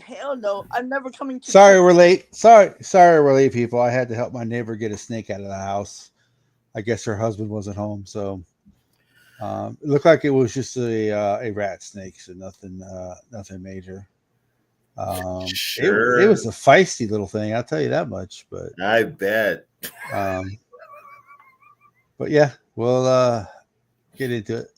hell no! I'm never coming to. Sorry, we're late. Sorry, we're late, people. I had to help my neighbor get a snake out of the house. I guess her husband wasn't home, so it looked like it was just a rat snake, so nothing major. It Sure. was a feisty little thing, I'll tell you that much. I bet. Um, but yeah, we'll get into it.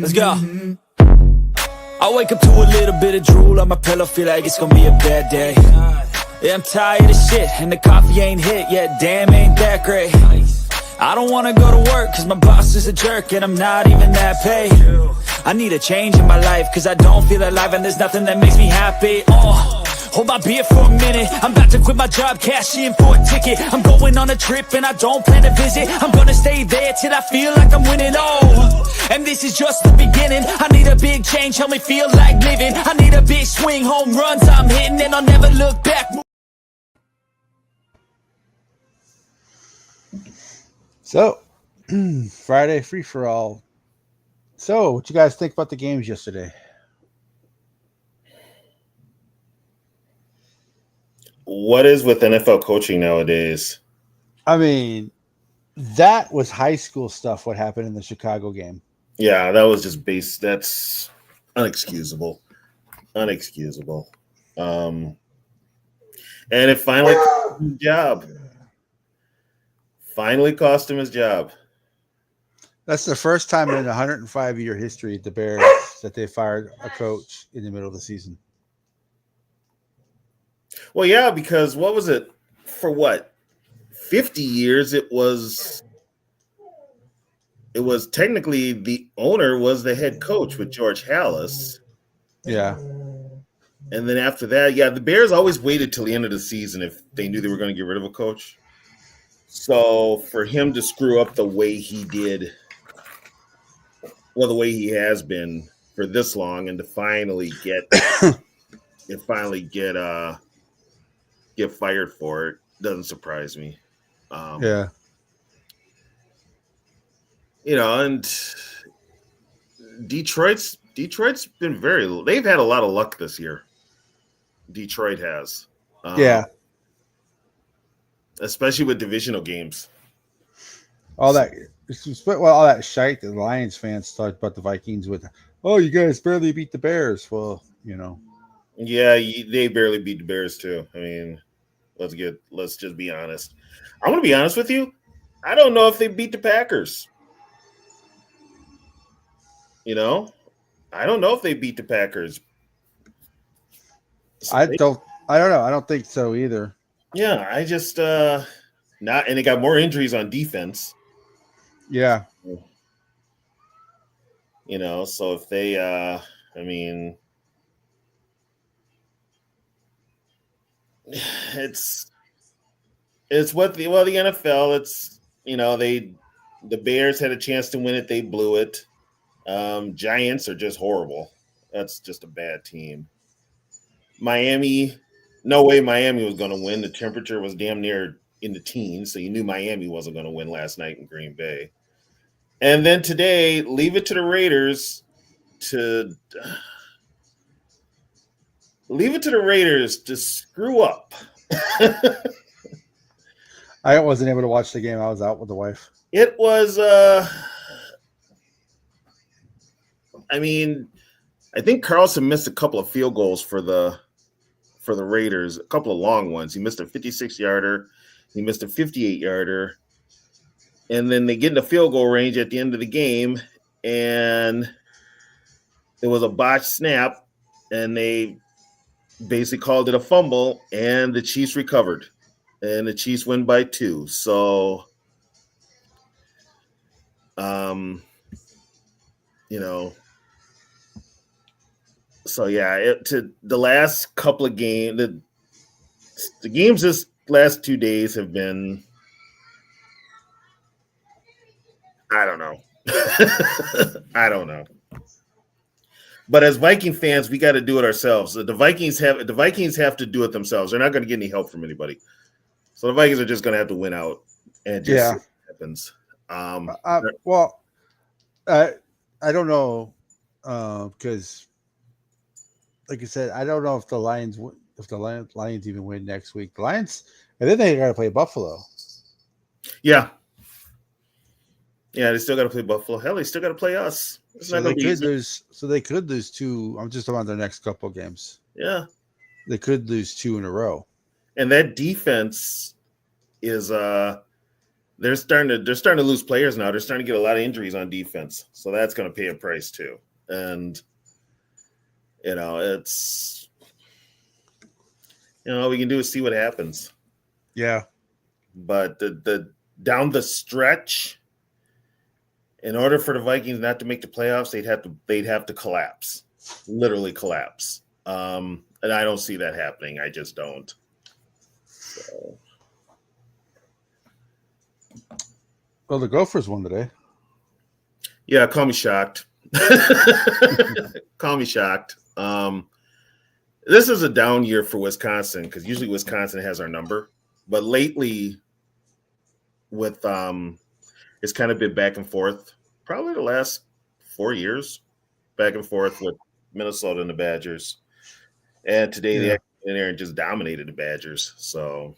Let's go. I wake up to a little bit of drool on my pillow, feel like it's gonna be a bad day. Yeah, I'm tired of shit, and the coffee ain't hit yet, damn, ain't that great. I don't wanna go to work, cause my boss is a jerk, and I'm not even that paid. I need a change in my life, cause I don't feel alive, and there's nothing that makes me happy. Hold my beer for a minute, I'm about to quit my job, cash in for a ticket. I'm going on a trip and I don't plan to visit. I'm gonna stay there till I feel like I'm winning, and this is just the beginning. I need a big change, help me feel like living. I need a big swing, home runs I'm hitting, and I'll never look back. So, Friday free-for-all. So, what you guys think about the games yesterday? What is with NFL coaching nowadays? I mean, that was high school stuff, what happened in the Chicago game. Yeah, that was just base. That's unexcusable. Unexcusable. And it finally cost him his job. Finally cost him his job. That's the first time in 105-year history at the Bears that they fired a coach in the middle of the season. Well, yeah, because what was it? For what? 50 years it was technically the owner was the head coach with George Halas. Yeah. And then after that, yeah, the Bears always waited till the end of the season if they knew they were going to get rid of a coach. So for him to screw up the way he did, well, the way he has been for this long, and to finally get get fired for it doesn't surprise me. Yeah. You know, and Detroit's been they've had a lot of luck this year. Detroit has. Yeah. Especially with divisional games. All that shite that the Lions fans talked about the Vikings with, oh, you guys barely beat the Bears. Well, you know. Yeah, they barely beat the Bears too. I mean, let's just be honest. I'm going to be honest with you. I don't know if they beat the Packers. You know, I don't know if they beat the Packers. So I don't know. I don't think so either. Yeah, I just and they got more injuries on defense. Yeah. You know, so if they I mean, it's what the NFL, it's, you know, the Bears had a chance to win it, they blew it. Giants are just horrible. That's just a bad team. Miami, no way Miami was going to win. The temperature was damn near in the teens, so you knew Miami wasn't going to win last night in Green Bay. And then today, leave it to the Raiders to screw up. I wasn't able to watch the game. I was out with the wife. It was I mean, I think Carlson missed a couple of field goals for the Raiders, a couple of long ones. He missed a 56-yarder, he missed a 58-yarder, and then they get in the field goal range at the end of the game, and it was a botched snap, and they basically called it a fumble, and the Chiefs recovered, and the Chiefs win by 2. So, you know. So yeah, to the last couple of games, the games this last 2 days have been I don't know. I don't know. But as Viking fans, we got to do it ourselves. The Vikings have to do it themselves. They're not going to get any help from anybody. So the Vikings are just going to have to win out and just see what happens. Well, I don't know because, like I said, I don't know if the Lions even win next week. The Lions, and then they got to play Buffalo. Yeah. Yeah, they still got to play Buffalo. Hell, they still got to play us. So they could lose two. I'm just talking about their next couple of games. Yeah, they could lose 2 in a row. And that defense is they're starting to lose players now. They're starting to get a lot of injuries on defense, so that's going to pay a price too. And it's all we can do is see what happens. Yeah, but the down the stretch, in order for the Vikings not to make the playoffs, they'd have to collapse, literally collapse. And I don't see that happening. I just don't. So. Well, the Gophers won today. Yeah, call me shocked. Call me shocked. This is a down year for Wisconsin because usually Wisconsin has our number, but lately, with it's kind of been back and forth. Probably the last 4 years, back and forth with Minnesota and the Badgers. And today they actually went in there and just dominated the Badgers. So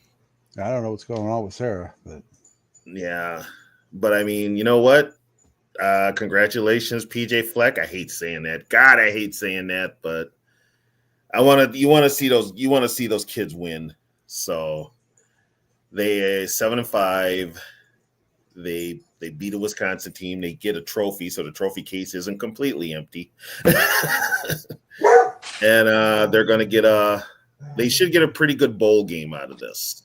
I don't know what's going on with Sarah, but yeah. But I mean, you know what? Congratulations, PJ Fleck. I hate saying that. God, I hate saying that, but you want to see those kids win. So they 7-5. They beat a Wisconsin team. They get a trophy, so the trophy case isn't completely empty. And they're going to get they should get a pretty good bowl game out of this.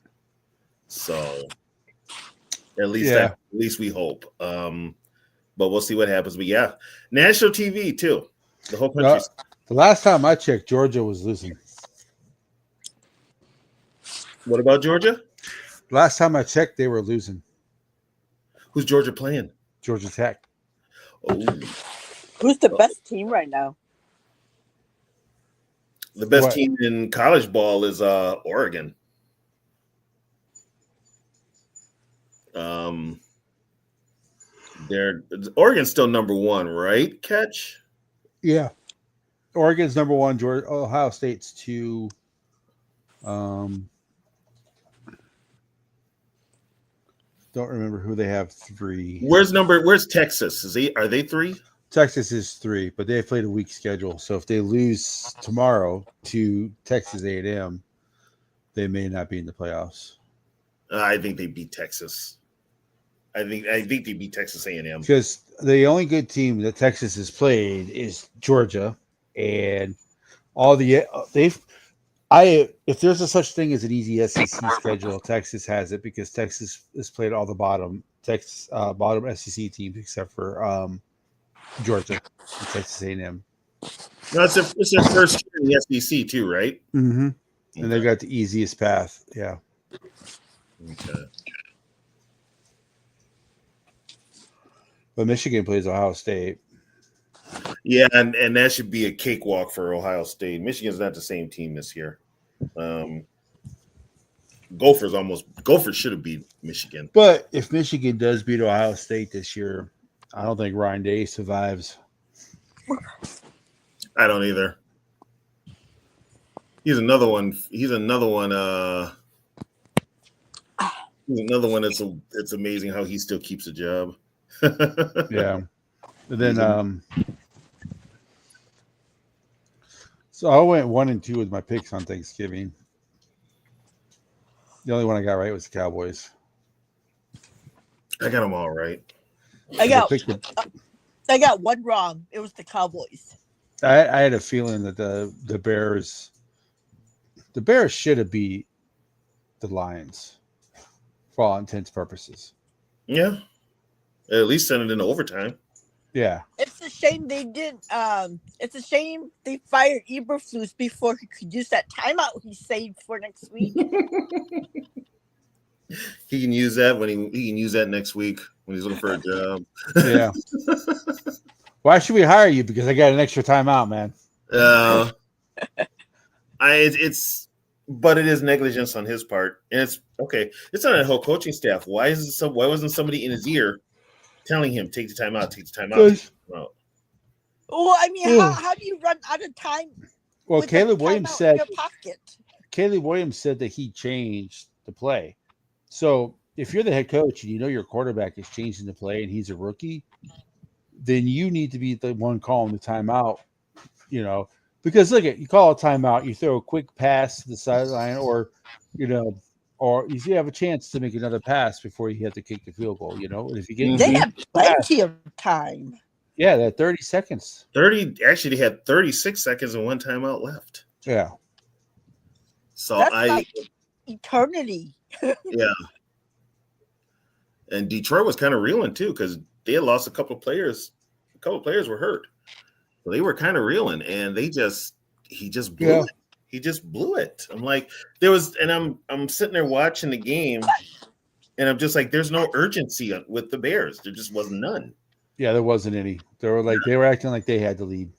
So at least we hope. But we'll see what happens. But yeah, national TV too. The whole country. The last time I checked, Georgia was losing. What about Georgia? Last time I checked, they were losing. Who's Georgia playing? Georgia Tech. Oh. Who's the best team right now? The best team in college ball is Oregon. Oregon's still number 1, right? Catch? Yeah. Oregon's number 1. Ohio State's 2. Don't remember who they have 3. Where's Texas? Are they 3? Texas is 3, but they played a weak schedule. So if they lose tomorrow to Texas A&M, they may not be in the playoffs. I think they beat Texas. I think they beat Texas A&M because the only good team that Texas has played is Georgia, and all the if there's a such thing as an easy SEC schedule, Texas has it because Texas has played all the bottom SEC teams except for Georgia and Texas A&M. No, it's their first year in the SEC too, right? Mm-hmm. Okay. And they got the easiest path. Yeah. Okay. But Michigan plays Ohio State. Yeah, and that should be a cakewalk for Ohio State. Michigan's not the same team this year. Gophers should have beat Michigan. But if Michigan does beat Ohio State this year, I don't think Ryan Day survives. I don't either. He's another one. He's another one. It's amazing how he still keeps a job. Yeah. And then so I went 1-2 with my picks on Thanksgiving. The only one I got right was the Cowboys. I got them all right. I got one wrong. It was the Cowboys. I had a feeling that the Bears should have beat the Lions for all intents and purposes. Yeah. At least send it into overtime. Yeah. It's a shame they didn't. It's a shame they fired Eberflus before he could use that timeout he saved for next week. He can use that when he can use that next week when he's looking for a job. Yeah. Why should we hire you? Because I got an extra timeout, man. But it is negligence on his part, and it's okay. It's on a whole coaching staff. Why wasn't somebody in his ear telling him take the time out, take the time out, take the time out? Well, I mean, how do you run out of time? Well, with the Caleb Williams timeout in said your pocket? Caleb Williams said that he changed the play. So if you're the head coach and you know your quarterback is changing the play and he's a rookie, then you need to be the one calling the timeout. You know, because look at you call a timeout, you throw a quick pass to the sideline, or or you have a chance to make another pass before you have to kick the field goal. You know, and if you get They have plenty of time. yeah, that 30 seconds. 30 actually they had 36 seconds and one timeout left. Yeah. So That's like eternity. Yeah. And Detroit was kind of reeling too because they had lost a couple of players. A couple of players were hurt. So they were kind of reeling, and he just blew it. He just blew it. I'm like, I'm sitting there watching the game, and I'm just like, there's no urgency with the Bears. There just wasn't none. Yeah, there wasn't any. They were acting like they had the lead.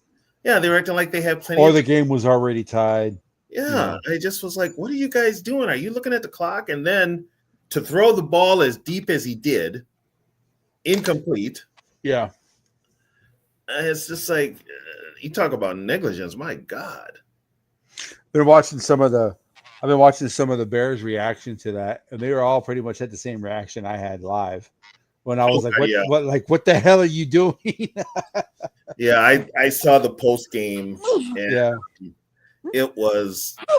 Yeah, they were acting like they had plenty. Or the game was already tied. Yeah, I just was like, what are you guys doing? Are you looking at the clock? And then to throw the ball as deep as he did, incomplete. Yeah. It's just like you talk about negligence. My God. I've been watching some of the Bears' reaction to that, and they were all pretty much had the same reaction I had live when I was what the hell are you doing? Yeah, I saw the post game. Yeah.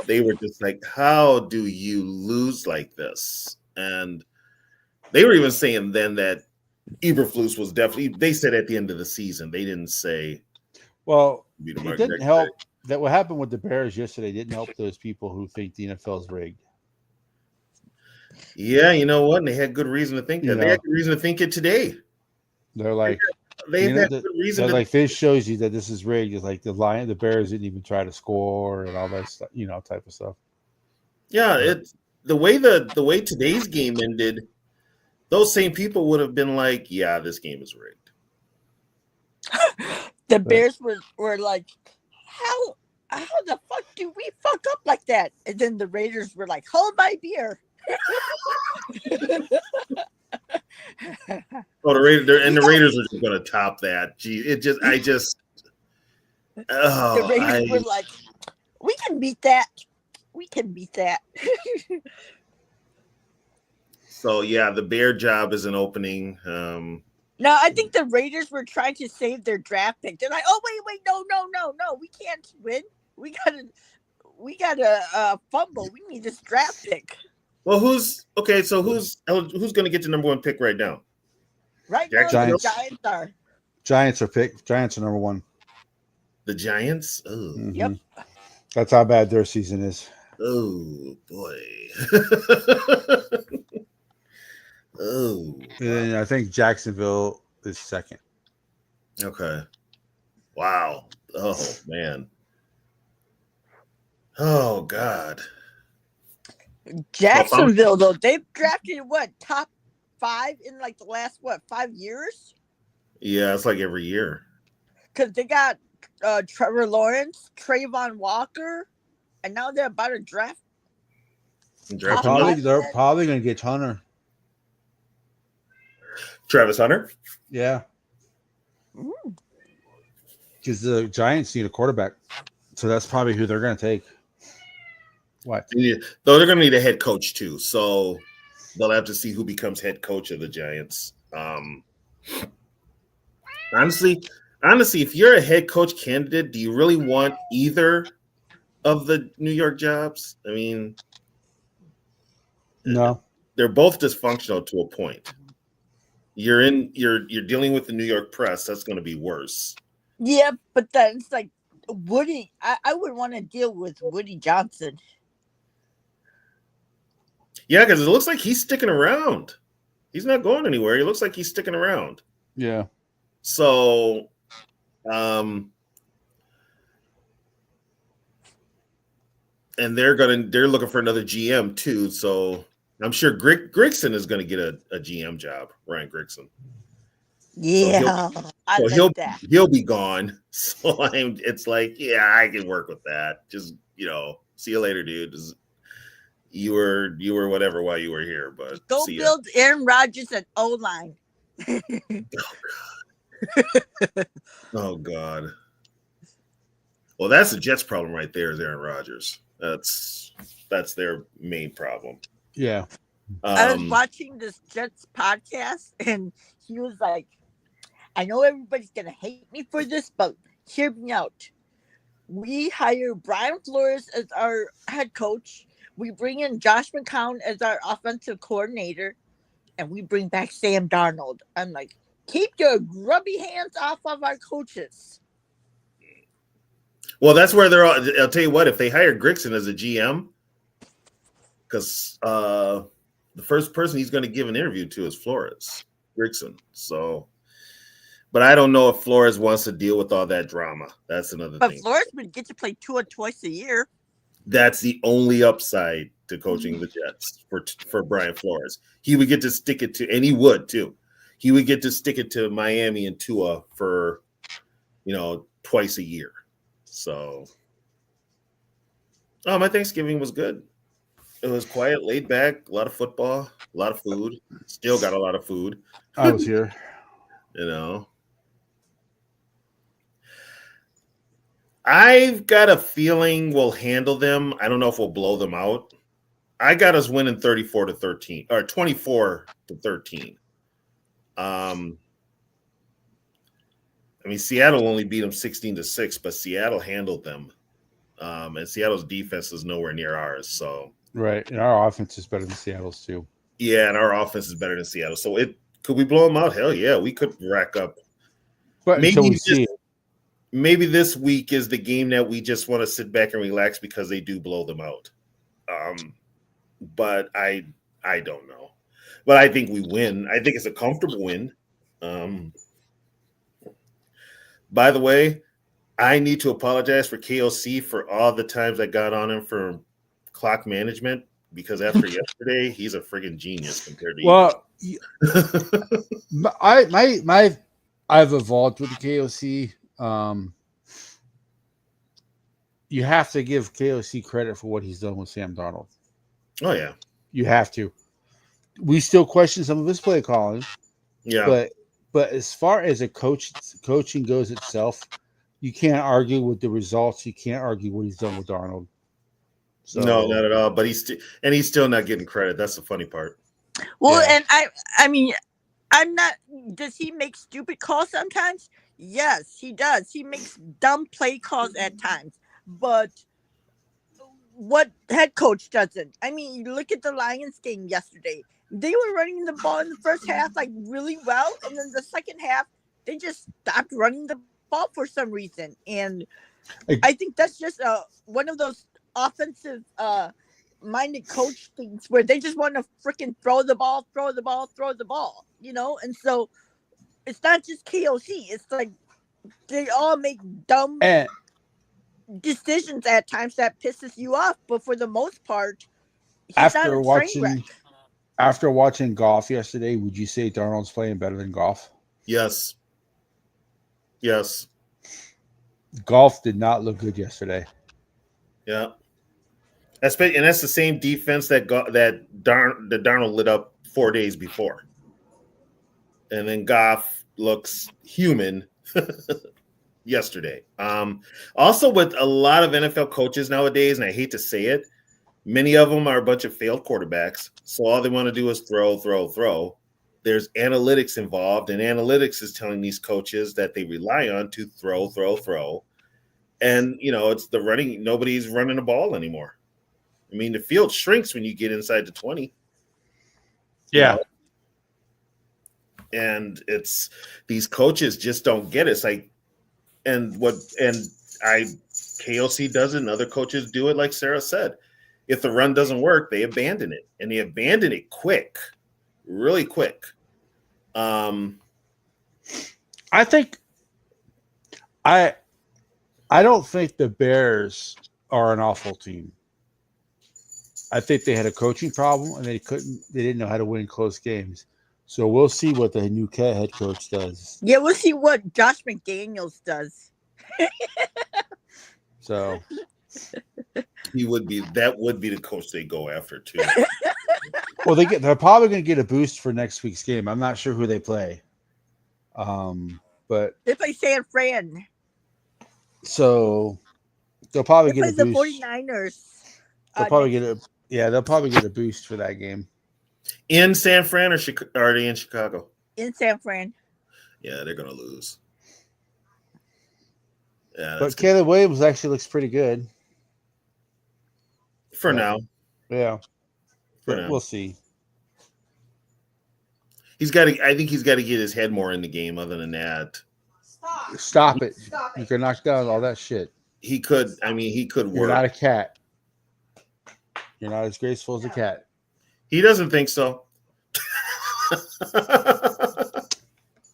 They were just like, how do you lose like this? And they were even saying then that Eberflus was definitely, they said at the end of the season, they didn't say. Well, it didn't help that what happened with the Bears yesterday didn't help those people who think the NFL's rigged. Yeah, you know what? And they had good reason to think that. They had good reason to think it today. They're like, good reason. Like this shows you that this is rigged. It's like the Bears didn't even try to score and all that stuff, type of stuff. Yeah, it's the way today's game ended. Those same people would have been like, yeah, this game is rigged. The Bears were like, how the fuck do we fuck up like that? And then the Raiders were like, hold my beer. Oh, the Raiders are just going to top that. Gee, the Raiders were like, we can beat that. We can beat that. So yeah, the Bear job is an opening. No, I think the Raiders were trying to save their draft pick. They're like, oh wait, no, we can't win. We gotta fumble. We need this draft pick. Well, who's going to get the number one pick right now? Right now, Giants. the Giants are. Giants are number one. The Giants? Oh. Mm-hmm. Yep. That's how bad their season is. Oh boy. Oh. And I think Jacksonville is second. Okay. Wow. Oh man. Oh God. Jacksonville, though, they've drafted top 5 in like the last 5 years? Yeah, it's like every year. Because they got Trevor Lawrence, Trayvon Walker, and now they're about to draft. They're probably going to get Hunter. Travis Hunter? Yeah. Because the Giants need a quarterback. So that's probably who they're going to take. What? Though they're going to need a head coach too. So they'll have to see who becomes head coach of the Giants. Honestly, if you're a head coach candidate, do you really want either of the New York jobs? I mean, no. They're both dysfunctional to a point. You're dealing with the New York press. That's going to be worse. Yeah, but then it's like Woody. I would want to deal with Woody Johnson. Yeah, because it looks like he's sticking around. He's not going anywhere. He looks like he's sticking around. Yeah. So, and they're looking for another GM too. So I'm sure Grigson is going to get a GM job, Ryan Grigson. Yeah, I like that. He'll be gone. So it's like, yeah, I can work with that. Just see you later, dude. You were whatever while you were here, but go build Aaron Rodgers an O-line. Oh God. Well, that's the Jets' problem right there. Is Aaron Rodgers? That's their main problem. Yeah. I was watching this Jets podcast, and he was like, I know everybody's going to hate me for this, but hear me out. We hire Brian Flores as our head coach. We bring in Josh McCown as our offensive coordinator, and we bring back Sam Darnold. I'm like, keep your grubby hands off of our coaches. Well, that's where they're all. I'll tell you what, if they hire Grigson as a GM, because the first person he's going to give an interview to is Flores, Grigson. So, but I don't know if Flores wants to deal with all that drama. That's another thing. But Flores would get to play Tua twice a year. That's the only upside to coaching the Jets for Brian Flores. He would get to stick it to, and he would too. He would get to stick it to Miami and Tua for, twice a year. So, my Thanksgiving was good. It was quiet, laid back, a lot of football, a lot of food. Still got a lot of food. I was here. I've got a feeling we'll handle them. I don't know if we'll blow them out. I got us winning 34-13 or 24-13. Seattle only beat them 16-6, but Seattle handled them. And Seattle's defense is nowhere near ours. So right, and our offense is better than Seattle's too. Yeah, and our offense is better than Seattle. So could we blow them out? Hell yeah, we could rack up. But until we see it. Maybe this week is the game that we just want to sit back and relax because they do blow them out. But I don't know. But I think we win. I think it's a comfortable win. By the way, I need to apologize for KOC for all the times I got on him for clock management, because after yesterday, he's a friggin' genius compared to you. Well, I've evolved with the KOC. You have to give KOC credit for what he's done with Sam Darnold. Oh yeah, you have to. We still question some of his play calling. Yeah, but as far as coaching goes itself, you can't argue with the results. You can't argue what he's done with Darnold. So, no, not at all. But he's still not getting credit. That's the funny part. Well, yeah. And I'm not. Does he make stupid calls sometimes? Yes, he does. He makes dumb play calls at times. But what head coach doesn't? You look at the Lions game yesterday. They were running the ball in the first half really well, and then the second half they just stopped running the ball for some reason. And I think that's just one of those offensive minded coach things where they just want to freaking throw the ball, And so it's not just KOC. It's like they all make dumb decisions at times that pisses you off. But for the most part, he's not a train wreck. After watching Goff yesterday, would you say Darnold's playing better than Goff? Yes. Goff did not look good yesterday. Yeah. And that's the same defense that Darnold lit up 4 days before. And then Goff looks human yesterday. Also, with a lot of NFL coaches nowadays, and I hate to say it, many of them are a bunch of failed quarterbacks. So all they want to do is throw. There's analytics involved, and analytics is telling these coaches that they rely on to throw. And, it's the running. Nobody's running the ball anymore. The field shrinks when you get inside the 20. Yeah. And it's these coaches just don't get it. It's like, KOC does it, and other coaches do it, like Sarah said. If the run doesn't work, they abandon it, and they abandon it quick, really quick. I think I don't think the Bears are an awful team. I think they had a coaching problem and they didn't know how to win close games. So we'll see what the new head coach does. Yeah, we'll see what Josh McDaniels does. So that would be the coach they go after too. well, they're probably going to get a boost for next week's game. I'm not sure who they play. But they play San Fran. So they'll probably They get play a the boost. 49ers. They'll probably they'll probably get a boost for that game. In San Fran or are they in Chicago? In San Fran. Yeah, they're gonna lose. Yeah, but Caleb Williams actually looks pretty good for now. Yeah, for now. We'll see. I think he's got to get his head more in the game. Other than that, stop it! You can knock down all that shit. He could. I mean, he could work. You're not a cat. You're not as graceful as a cat. He doesn't think so.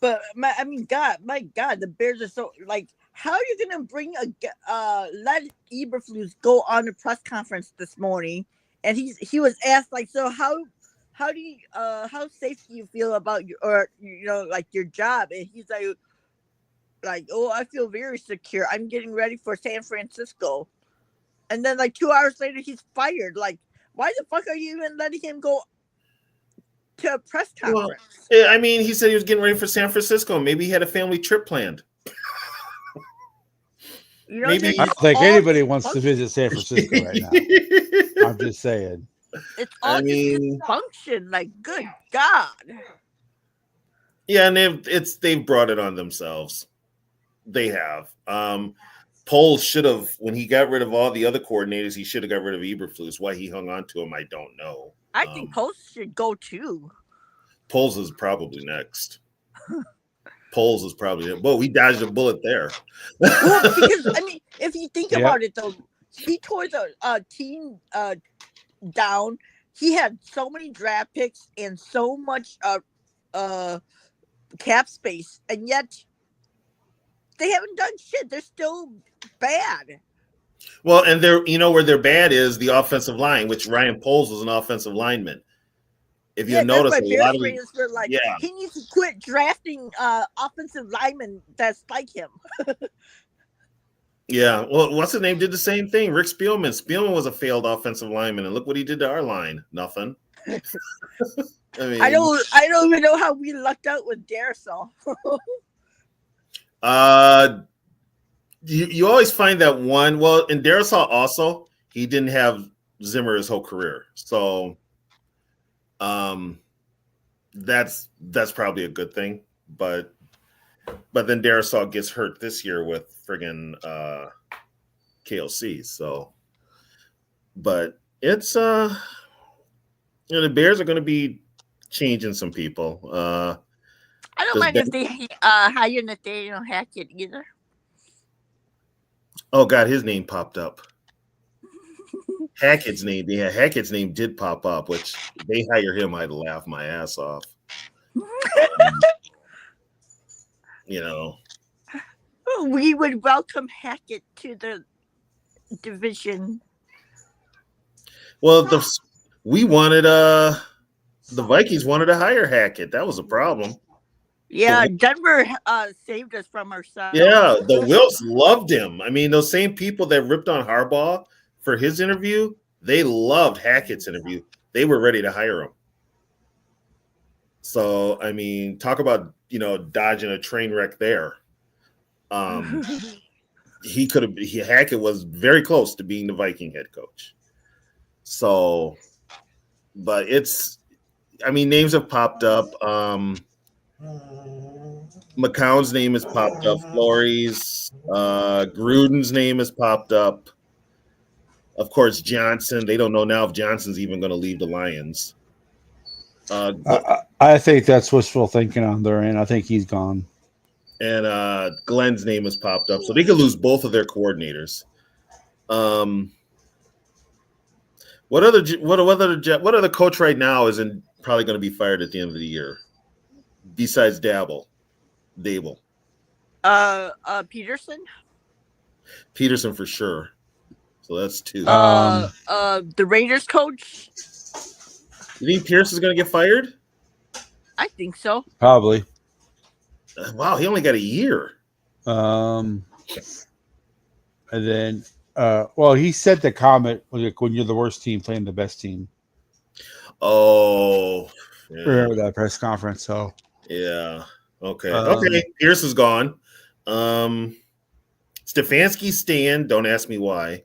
But my God, the Bears are so like. How are you gonna bring let Eberflus go on a press conference this morning? And he was asked like, so how do you how safe do you feel about your job? And he's like, oh, I feel very secure. I'm getting ready for San Francisco. And then like 2 hours later, he's fired. Like, why the fuck are you even letting him go to a press conference? Well, I mean, he said he was getting ready for San Francisco. Maybe he had a family trip planned. Maybe I don't think anybody wants to visit San Francisco right now. I'm just saying. It's all dysfunction. Like, good God. Yeah, and they've brought it on themselves. They have. Poles should have, when he got rid of all the other coordinators, he should have got rid of Eberflus. Why he hung on to him, I don't know. I think Poles should go too. Poles is probably next. Poles is probably it. Whoa, we dodged a bullet there. Well, because I mean, if you think about it, though, he tore the team down. He had so many draft picks and so much cap space, and yet they haven't done shit. They're still bad. Well, and where they're bad is the offensive line, which Ryan Poles was an offensive lineman. If you notice, a lot of were like, he needs to quit drafting offensive linemen that's like him. Yeah, well, what's his name? Did the same thing. Rick Spielman. Spielman was a failed offensive lineman, and look what he did to our line. Nothing. I mean, I don't even know how we lucked out with Darisol. You always find that one. Well, in Darisol also, he didn't have Zimmer his whole career, so that's probably a good thing. But then Darisol gets hurt this year with friggin' KLC. So, but it's the Bears are going to be changing some people. I don't mind if they hire Nathaniel Hackett either. Oh God, his name popped up. Hackett's name did pop up, which they hire him, I'd laugh my ass off. We would welcome Hackett to the division. Well, we wanted the Vikings wanted to hire Hackett. That was a problem. Yeah, Denver saved us from ourselves. Yeah, the Wilts loved him. I mean, those same people that ripped on Harbaugh for his interview, they loved Hackett's interview. They were ready to hire him. So, I mean, talk about, dodging a train wreck there. Hackett was very close to being the Viking head coach. So, but names have popped up. McCown's name has popped up. Flores, Gruden's name has popped up. Of course, Johnson. They don't know now if Johnson's even going to leave the Lions. I think that's wishful thinking on their end. I think he's gone. And Glenn's name has popped up, so they could lose both of their coordinators. What other coach right now isn't probably going to be fired at the end of the year? Besides Dable. Peterson. Peterson for sure. So that's 2. The Raiders coach. You think Pierce is going to get fired? I think so. Probably. Wow, he only got a year. And then, well, he said the comment like, when you're the worst team playing the best team. Oh, yeah. Remember that press conference? So Yeah. Okay. Okay. Pierce is gone. Stefanski's staying. Don't ask me why.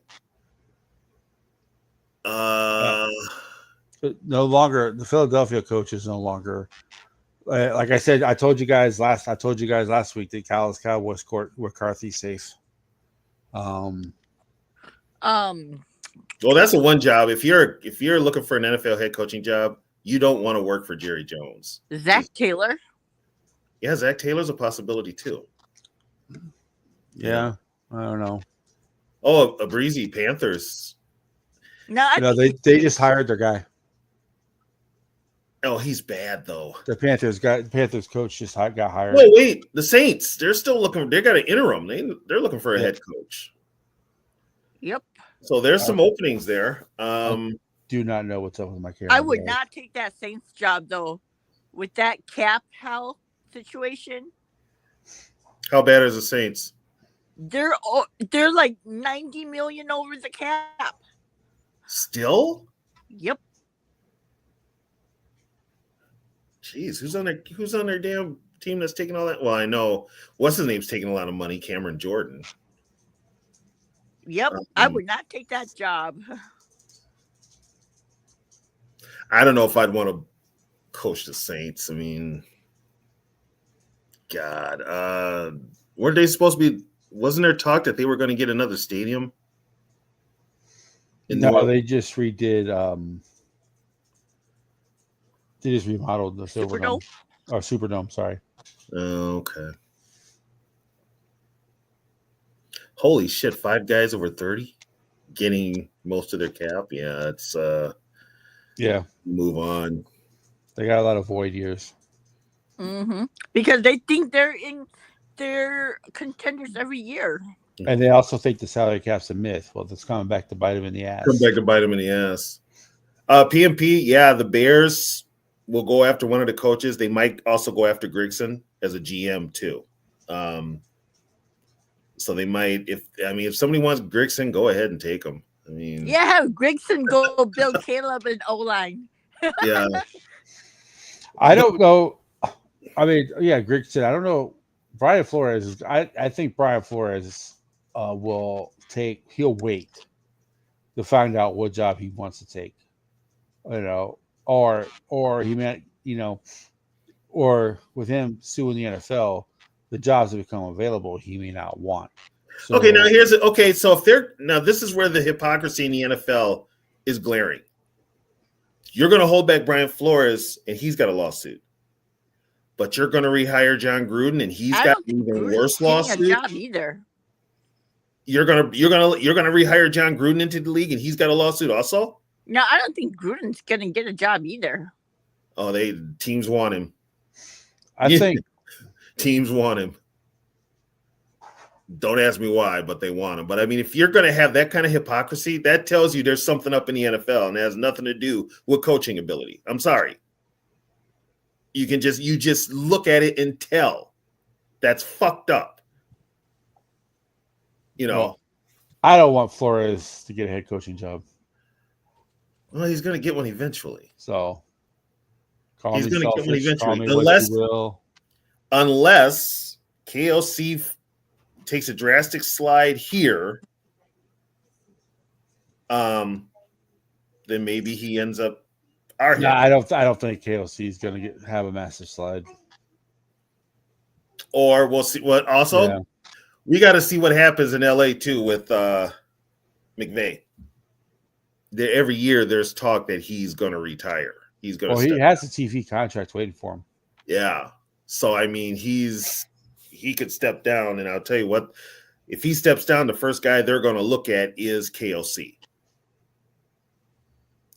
No longer the Philadelphia coach is no longer. Like I said, I told you guys last week that Cowboys court McCarthy safe. Well, that's the one job. If you're looking for an NFL head coaching job, you don't want to work for Jerry Jones. Zach Taylor. Yeah, Zach Taylor's a possibility too. Yeah, I don't know. Oh, a breezy Panthers. No, they just hired their guy. Oh, he's bad though. The Panthers coach just got hired. Oh wait, the Saints. They're still looking. They got an interim. They're looking for a head coach. Yep. So there's some openings there. Do not know what's up with my camera. I would not take that Saints job though, with that cap hell situation. How bad is the Saints? They're like 90 million over the cap. Still? Yep. Jeez, who's on their damn team that's taking all that? Well, I know what's his name's taking a lot of money, Cameron Jordan. Yep, I would not take that job. I don't know if I'd want to coach the Saints. I mean, God, weren't they supposed to be? Wasn't there talk that they were going to get another stadium? No, they just redid. They just remodeled the Silverdome. Or Superdome, sorry. Oh, okay. Holy shit, 5 guys over 30 getting most of their cap. Yeah, it's move on. They got a lot of void years. Mm-hmm. Because they think they're contenders every year. And they also think the salary cap's a myth. Well, that's coming back to bite them in the ass. PMP, yeah, the Bears will go after one of the coaches. They might also go after Grigson as a GM too. So they might, if somebody wants Grigson, go ahead and take him. I mean, yeah, have Grigson go build Caleb and O-line. Yeah. I don't know. I mean, yeah, Grigson. I don't know. Brian Flores. I think Brian Flores he'll wait to find out what job he wants to take. Or he meant, or with him suing the NFL, the jobs that become available he may not want. So, okay, now so this is where the hypocrisy in the NFL is glaring. You're going to hold back Brian Flores and he's got a lawsuit. But you're going to rehire John Gruden and he's got an even worse lawsuit. A job either. You're gonna rehire John Gruden into the league and he's got a lawsuit also? No, I don't think Gruden's gonna get a job either. Oh, teams want him. I think teams want him. Don't ask me why, but they want him. But I mean, if you're gonna have that kind of hypocrisy, that tells you there's something up in the NFL and it has nothing to do with coaching ability. I'm sorry. You just look at it and tell. That's fucked up. Well, I don't want Flores to get a head coaching job. Well, he's going to get one eventually. So he's going to get one eventually, unless KOC takes a drastic slide here. Then maybe he ends up. I don't think KOC is going to have a massive slide. Or we'll see. What also, we got to see what happens in LA too with McVay. Every year there's talk that he's going to retire. He's going to. Well, he has a TV contract waiting for him. Yeah. So I mean, he could step down, and I'll tell you what, if he steps down, the first guy they're going to look at is KOC.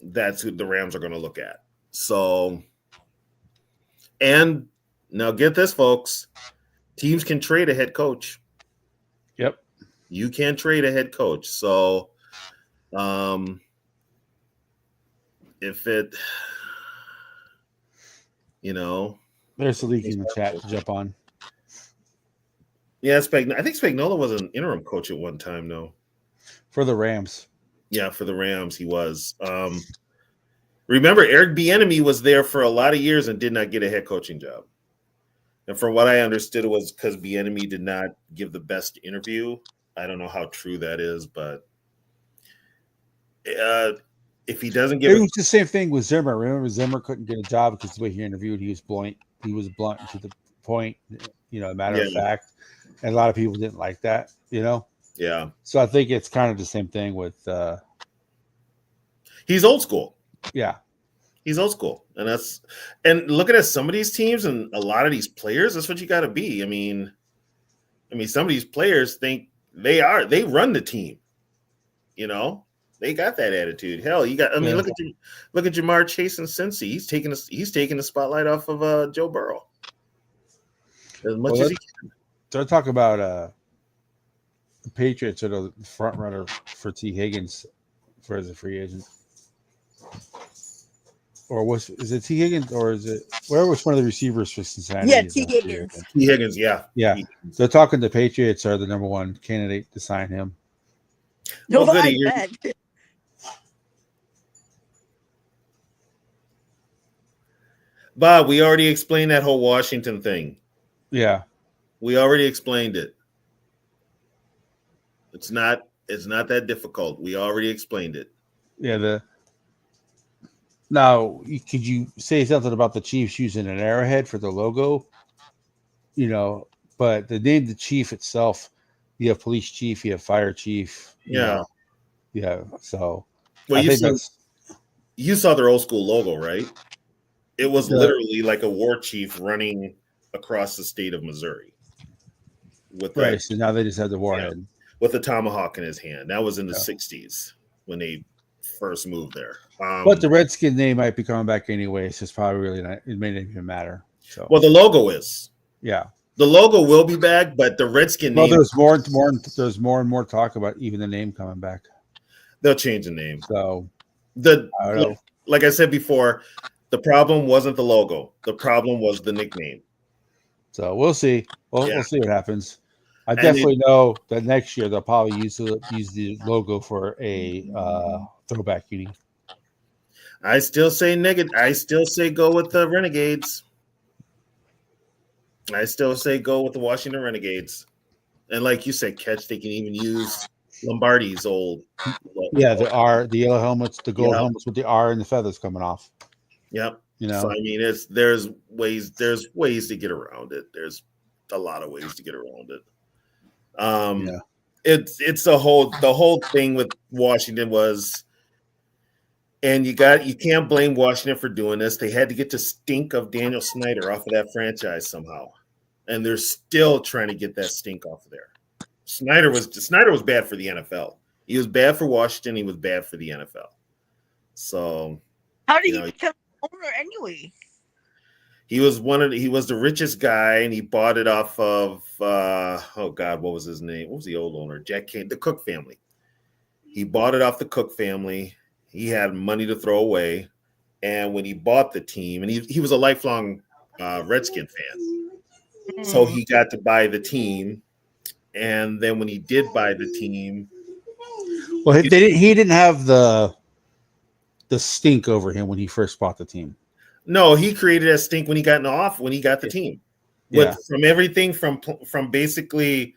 That's who the Rams are going to look at. So, and now get this, folks. Teams can trade a head coach. Yep. You can trade a head coach. So If it, you know, There's a leak in the chat to jump on. yeah, I think Spagnuolo was an interim coach at one time, though. For the Rams. Yeah, for the Rams, he was. Remember, Eric Bieniemy was there for a lot of years and did not get a head coaching job. And from what I understood, it was because Bieniemy did not give the best interview. I don't know how true that is, but if he doesn't give it was the same thing with Zimmer. Remember, Zimmer couldn't get a job because the way he interviewed, he was blunt. He was blunt to the point, a matter of fact. And a lot of people didn't like that, Yeah. So I think it's kind of the same thing with he's old school. Yeah. He's old school. And looking at some of these teams and a lot of these players, that's what you got to be. I mean, some of these players think they run the team. They got that attitude. Hell, look at Jamar Chase and Cincy. He's taking the spotlight off of Joe Burrow as much as he can. So talk about the Patriots are the front runner for T. Higgins as a free agent. Or is it T. Higgins or is it which one of the receivers for Cincinnati? Yeah, T. Higgins. T. Higgins, yeah. Yeah. They're talking the Patriots are the number one candidate to sign him. No, I bet. Bob, we already explained that whole Washington thing. Yeah. We already explained it. It's not that difficult. We already explained it. Yeah. Now, could you say something about the Chiefs using an arrowhead for the logo? But the name, the chief itself, you have police chief, you have fire chief. Yeah. Yeah. So, well, you saw their old school logo, right? It was literally like a war chief running across the state of Missouri. Right. So now they just have the warhead. With a tomahawk in his hand. That was in the 60s when they first moved there. But the Redskin name might be coming back anyway. So it's probably really not, it may not even matter. So well, the logo is. Yeah. The logo will be back, but the Redskin name. Well, there's more and more talk about even the name coming back. They'll change the name. So like I said before, the problem wasn't the logo. The problem was the nickname. So we'll see. We'll see what happens. I definitely know that next year they'll probably use the logo for a throwback uni. I still say I still say go with the Renegades. I still say go with the Washington Renegades. And like you said, Catch, they can even use Lombardi's old logo. Yeah, the yellow helmets, the gold helmets with the R and the feathers coming off. Yep. So I mean, there's ways to get around it. There's a lot of ways to get around it. It's the whole thing with Washington was, and you can't blame Washington for doing this. They had to get the stink of Daniel Snyder off of that franchise somehow, and they're still trying to get that stink off of there. Snyder was bad for the NFL. He was bad for Washington. He was bad for the NFL. So how did he become owner anyway? He was the richest guy, and he bought it off of what was his name? What was the old owner? Jack Kane, the Cook family. He bought it off the Cook family. He had money to throw away, and when he bought the team, and he was a lifelong Redskin fan, so he got to buy the team. And then when he did buy the team, well, he didn't have the stink over him when he first bought the team. No, he created a stink when he got the team. From everything from basically,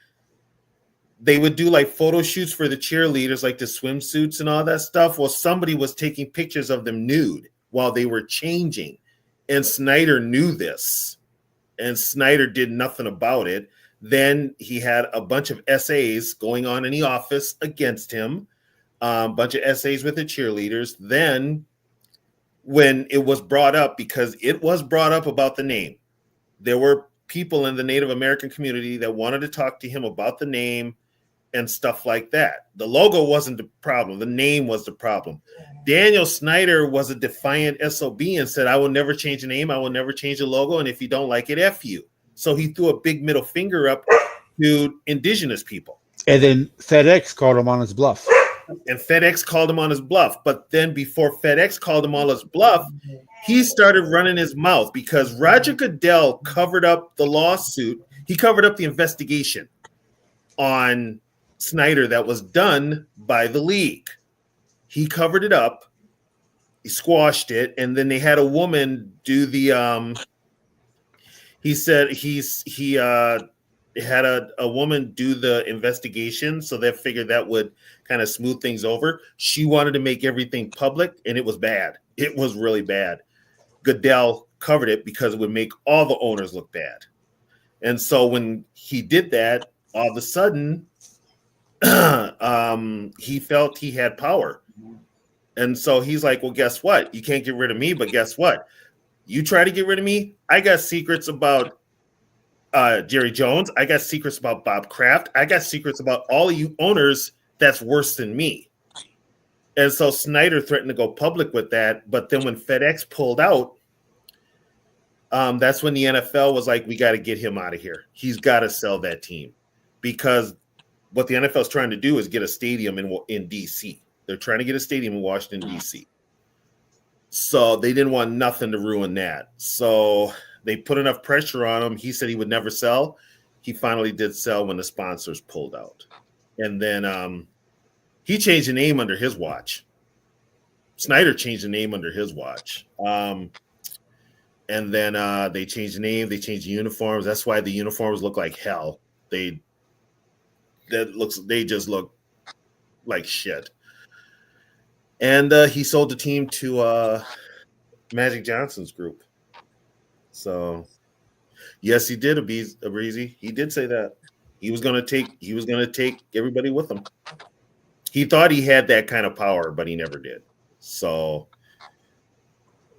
they would do like photo shoots for the cheerleaders, like the swimsuits and all that stuff. Well, somebody was taking pictures of them nude while they were changing. And Snyder knew this. And Snyder did nothing about it. Then he had a bunch of essays going on in the office against him. A bunch of essays with the cheerleaders. Then when it was brought up, because it was brought up about the name, there were people in the Native American community that wanted to talk to him about the name and stuff like that. The logo wasn't the problem. The name was the problem. Daniel Snyder was a defiant SOB and said, I will never change the name. I will never change the logo. And if you don't like it, F you. So he threw a big middle finger up to indigenous people. And then FedEx called him on his bluff. and FedEx called him on his bluff. But then before FedEx called him on his bluff, he started running his mouth because Roger Goodell covered up the lawsuit. He covered up the investigation on Snyder that was done by the league. He covered it up. He squashed it, and then they had a woman do the. He said he had a woman do the investigation, so they figured that would kind of smooth things over. She wanted to make everything public, and it was bad. It was really bad. Goodell covered it because it would make all the owners look bad. And so when he did that, all of a sudden, he felt he had power. And so he's like, well, guess what? You can't get rid of me, but guess what? You try to get rid of me, I got secrets about Jerry Jones. I got secrets about Bob Kraft. I got secrets about all of you owners that's worse than me. And so Snyder threatened to go public with that. But then when FedEx pulled out, that's when the NFL was like, we got to get him out of here. He's got to sell that team. Because what the NFL is trying to do is get a stadium in D.C. They're trying to get a stadium in Washington, D.C. So they didn't want nothing to ruin that. So they put enough pressure on him. He said he would never sell. He finally did sell when the sponsors pulled out. And then he changed the name under his watch. Snyder changed the name under his watch. And then they changed the name. They changed the uniforms. That's why the uniforms look like hell. They just look like shit. And he sold the team to Magic Johnson's group. So, yes, he did, Breezy. He did say that he was going to take everybody with him. He thought he had that kind of power, but he never did. So,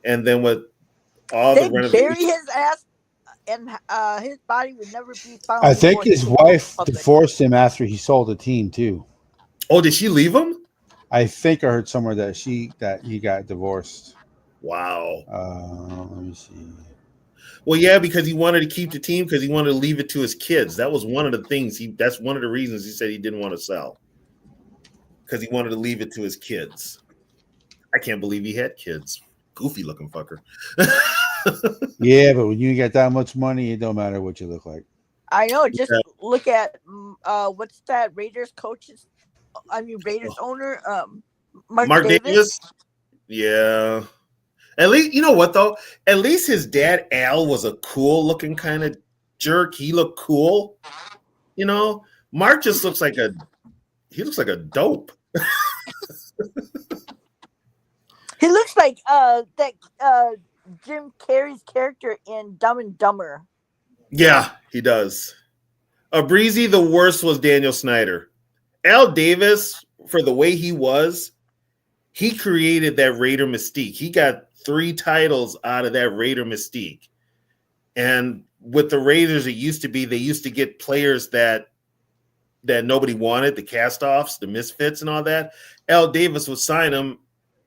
and then with all They the renovations, bury his ass, and his body would never be found. I think his wife divorced him after he sold the team too. Oh, did she leave him? I think I heard somewhere that he got divorced. Wow. Let me see. Well, yeah, because he wanted to keep the team because he wanted to leave it to his kids. That was one of the things. That's one of the reasons he said he didn't want to sell, because he wanted to leave it to his kids. I can't believe he had kids. Goofy looking fucker. Yeah, but when you get that much money, it don't matter what you look like. I know. Just look at what's that Raiders coaches? Raiders owner, Mark Davis. Yeah. At least, you know what though? At least his dad Al was a cool looking kind of jerk. He looked cool. You know, Mark just looks like a dope. He looks like that Jim Carrey's character in Dumb and Dumber. Yeah, he does. Breezy, the worst was Daniel Snyder. Al Davis, for the way he was, he created that Raider mystique. He got 3 titles out of that Raider mystique. And with the Raiders, they used to get players that nobody wanted, the cast-offs, the misfits and all that. Al Davis would sign them,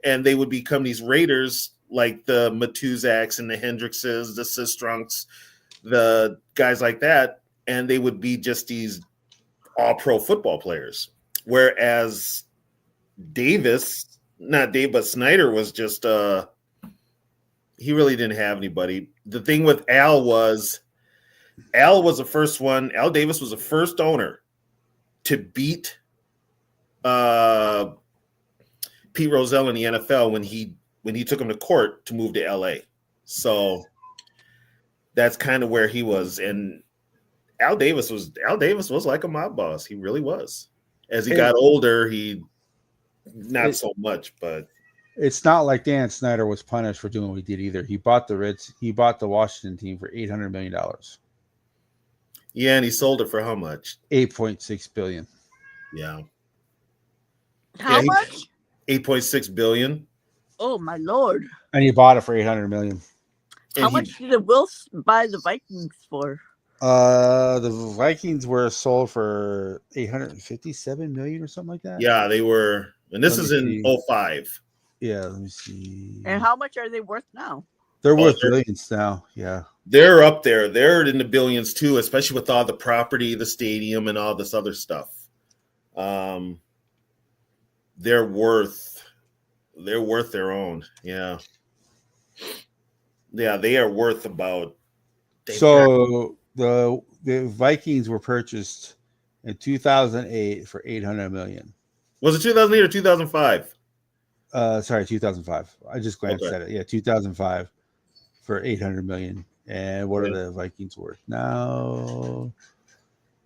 and they would become these Raiders like the Matuzaks and the Hendrickses, the Sistrunks, the guys like that, and they would be just these all-pro football players. Whereas Snyder was just he really didn't have anybody. The thing with Al was the first one. Al Davis was the first owner to beat Pete Rozelle in the NFL when he took him to court to move to LA. So that's kind of where he was. And Al Davis was like a mob boss. He really was. As he got older, not so much, but it's not like Dan Snyder was punished for doing what he did either. He bought the Washington team for $800 million. Yeah, and he sold it for how much? $8.6 billion. Yeah. How much? $8.6 billion. Oh my lord! And he bought it for $800 million. How much did the Wills buy the Vikings for? The Vikings were sold for $857 million or something like that. Yeah, they were, and this is in 2005. Yeah, let me see. And how much are they worth now? They're worth billions now. Yeah, they're up there. They're in the billions too, especially with all the property, the stadium, and all this other stuff. they're worth their own. Yeah. Yeah, they are worth about So the Vikings were purchased in 2008 for 800 million. was it 2008 or 2005? Sorry, 2005. I just glanced Okay. at it. Yeah, 2005 for 800 million. And what are Yeah. the Vikings worth now?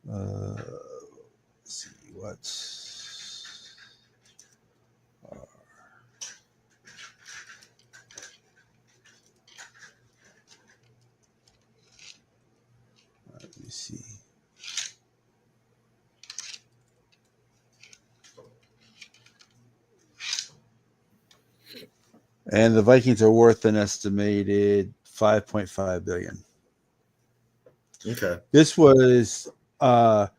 Let's see what's. Let me see. And the Vikings are worth an estimated 5.5 billion. Okay. This was like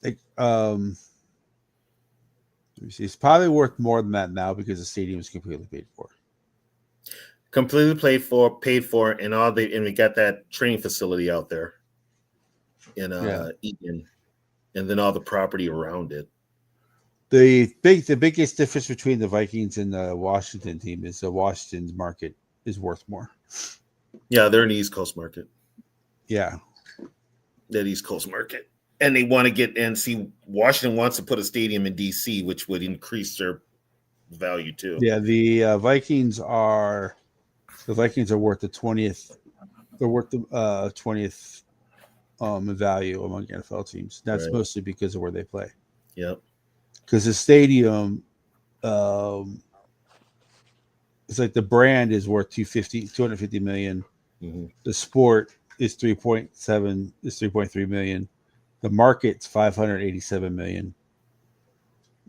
let me see. It's probably worth more than that now because the stadium is completely paid for. Completely paid for, and we got that training facility out there in Yeah. Eaton, and then all the property around it. The biggest difference between the Vikings and the Washington team is the Washington's market is worth more. Yeah, they're an East Coast market. Yeah. That East Coast market. And they want to get and see Washington wants to put a stadium in DC, which would increase their value too. Yeah, the Vikings are worth the 20th. They're worth the 20th value among NFL teams. That's Right. mostly because of where they play. Yep. Because the stadium, it's like the brand is worth 250 million. Mm-hmm. The sport is 3.3 million. The market's 587 million.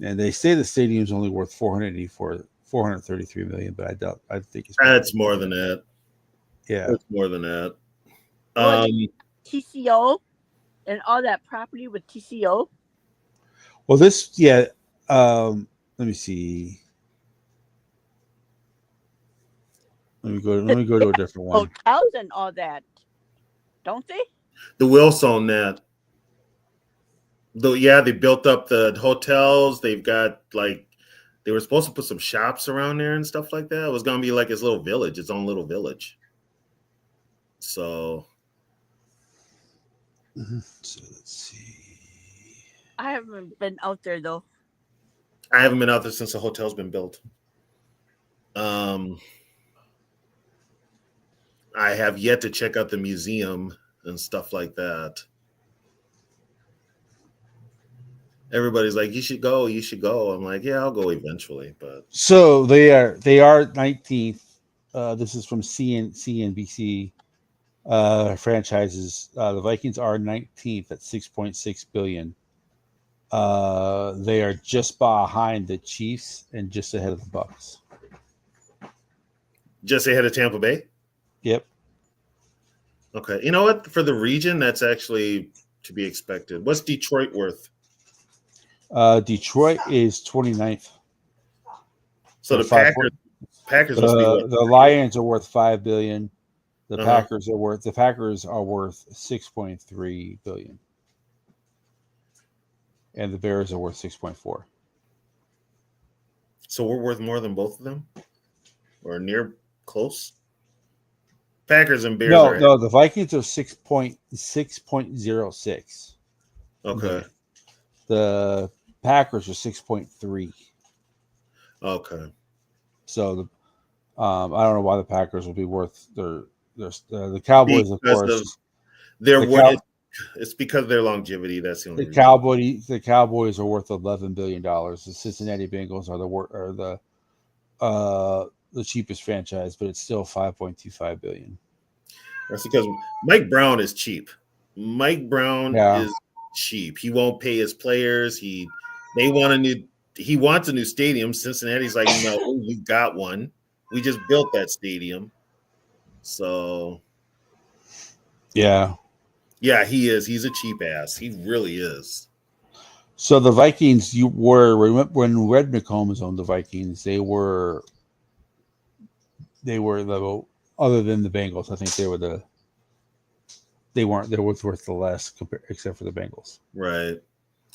And they say the stadium's only worth 433 million, but I think it's That's more than that. Yeah. That's more than that. Well, TCO and all that property with TCO. Well, this, yeah. Let me see. Let me go to a different one. Hotels and all that, don't they? The Wills own that. Yeah, they built up the hotels. They've got they were supposed to put some shops around there and stuff like that. It was gonna be like his little village, its own little village. So So let's see. I haven't been out there though. I haven't been out there since the hotel's been built. I have yet to check out the museum and stuff like that. Everybody's like, you should go. I'm like, yeah, I'll go eventually. But so they are 19th. This is from CNBC franchises. The Vikings are 19th at 6.6 billion. They are just behind the Chiefs and just ahead of the Bucks. Just ahead of Tampa Bay? Yep. Okay. You know what? For the region, that's actually to be expected. What's Detroit worth? Detroit is 29th. So the Packers must be worth the Lions are worth 5 billion. The Uh-huh. Packers are worth 6.3 billion. And the Bears are worth 6.4. So we're worth more than both of them? Or near close? Packers and Bears are No, the Vikings are 6.06. Okay. million. The Packers are 6.3. Okay. So I don't know why the Packers would be worth the Cowboys, of course. It's because of their longevity. That's the only reason. The Cowboys are worth $11 billion. The Cincinnati Bengals are the cheapest franchise, but it's still 5.25 billion. That's because Mike Brown is cheap. Mike Brown is cheap. He won't pay his players. He wants a new stadium. Cincinnati's like, no, we got one. We just built that stadium. So yeah, he is. He's a cheap ass. He really is. So the Vikings, when Red McCombs owned the Vikings, they were the, other than the Bengals. I think they were worth the less except for the Bengals. Right.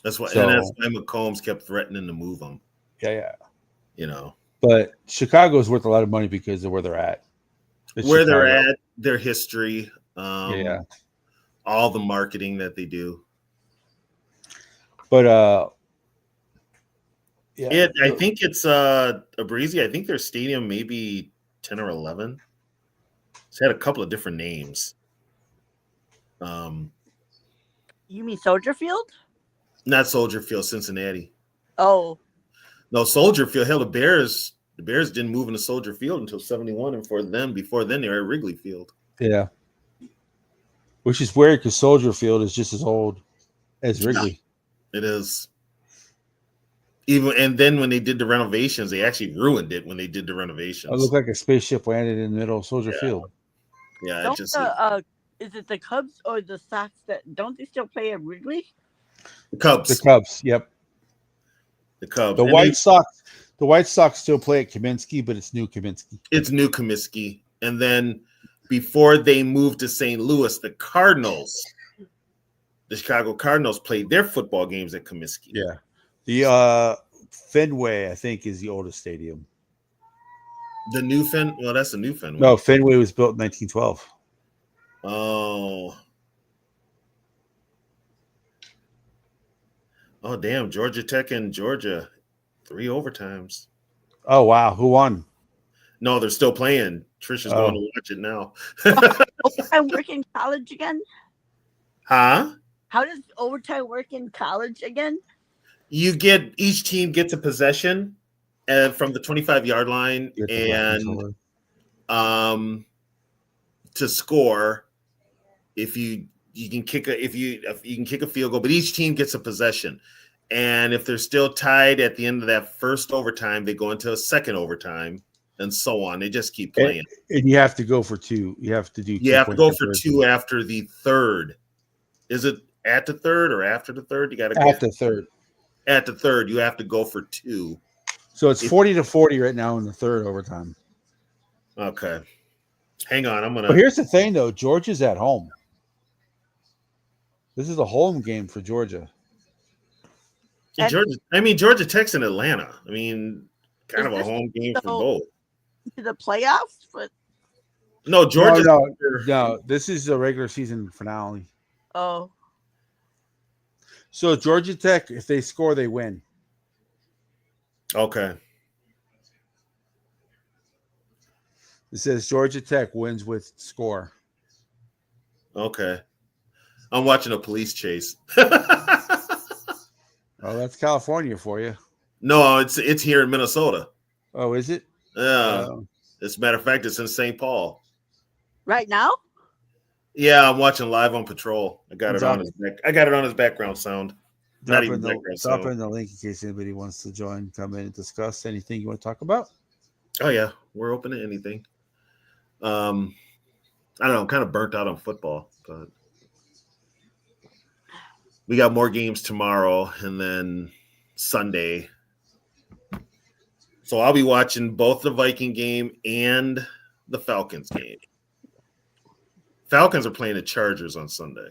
That's why, and that's So why McCombs kept threatening to move him. yeah. You know, But Chicago is worth a lot of money because of where they're at. It's where they're Chicago. at, their history, Yeah. all the marketing that they do. But yeah. I think it's a breezy. I think their stadium maybe 10 or 11. It's had a couple of different names. You mean Soldier Field? Not Soldier Field, Cincinnati. Oh, No, Soldier Field. Hell, the Bears didn't move into Soldier Field until 71, and before then they were at Wrigley Field. Yeah. Which is weird because Soldier Field is just as old as Wrigley. It is. And then when they did the renovations, they actually ruined it when they did the renovations. It looked like a spaceship landed in the middle of Soldier Field. Yeah, don't is it the Cubs or the Sox that don't they still play at Wrigley? the Cubs. The Cubs, yep. The Cubs. The White Sox still play at Kaminsky, but it's new Kaminsky. It's new Comiskey. And then before they moved to St. Louis, the Chicago Cardinals played their football games at Comiskey. Yeah. The Fenway, I think, is the oldest stadium. The new Fenway. Well, that's the new Fenway. No, Fenway was built in 1912. Oh, damn. Georgia Tech and Georgia, 3 overtimes. Oh, wow. Who won? No, they're still playing. Trisha's going to watch it now. Overtime work in college again? Huh? How does overtime work in college again? Each team gets a possession from the 25-yard line and to score if you can kick a field goal, but each team gets a possession. And if they're still tied at the end of that first overtime, they go into a second overtime and so on. They just keep playing. And you have to go for 2. You have to do 2. You have to go for 2 after the third. Is it at the third or after the third? You got to go at the third. At the third, you have to go for 2. So it's 40-40 right now in the third overtime. Okay. Hang on. But here's the thing, though. Georgia's at home. This is a home game for Georgia. Georgia Tech's in Atlanta. I mean, kind of a home game for both. To the playoffs? But no, Georgia. No, this is a regular season finale. Oh. So Georgia Tech, if they score, they win. Okay. It says Georgia Tech wins with score. Okay. I'm watching a police chase. Oh, that's California for you. No, it's here in Minnesota. Oh, is it? Yeah. As a matter of fact, it's in St. Paul. Right now? Yeah, I'm watching Live on Patrol. I got it on his background sound. Drop in the link in case anybody wants to join, come in and discuss anything you want to talk about. Oh yeah, we're open to anything. I don't know. I'm kind of burnt out on football, but we got more games tomorrow and then Sunday. So I'll be watching both the Viking game and the Falcons game. Falcons are playing the Chargers on Sunday.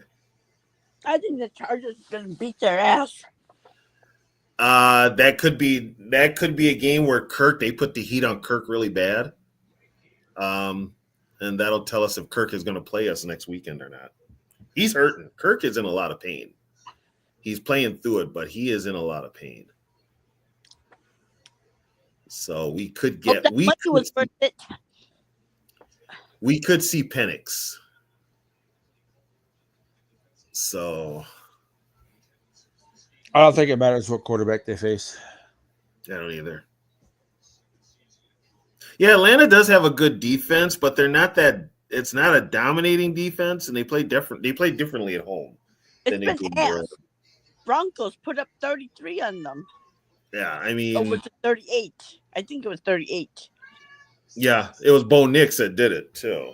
I think the Chargers are going to beat their ass. That could be a game where they put the heat on Kirk really bad. And that'll tell us if Kirk is going to play us next weekend or not. He's hurting. Kirk is in a lot of pain. He's playing through it, but he is in a lot of pain. So we could see Penix. So I don't think it matters what quarterback they face. I don't either. Yeah, Atlanta does have a good defense, but they're not that. It's not a dominating defense, and they play different. They play differently at home. It's been half. Broncos put up 33 on them. Yeah, I mean, over to 38. I think it was 38. Yeah, it was Bo Nix that did it too.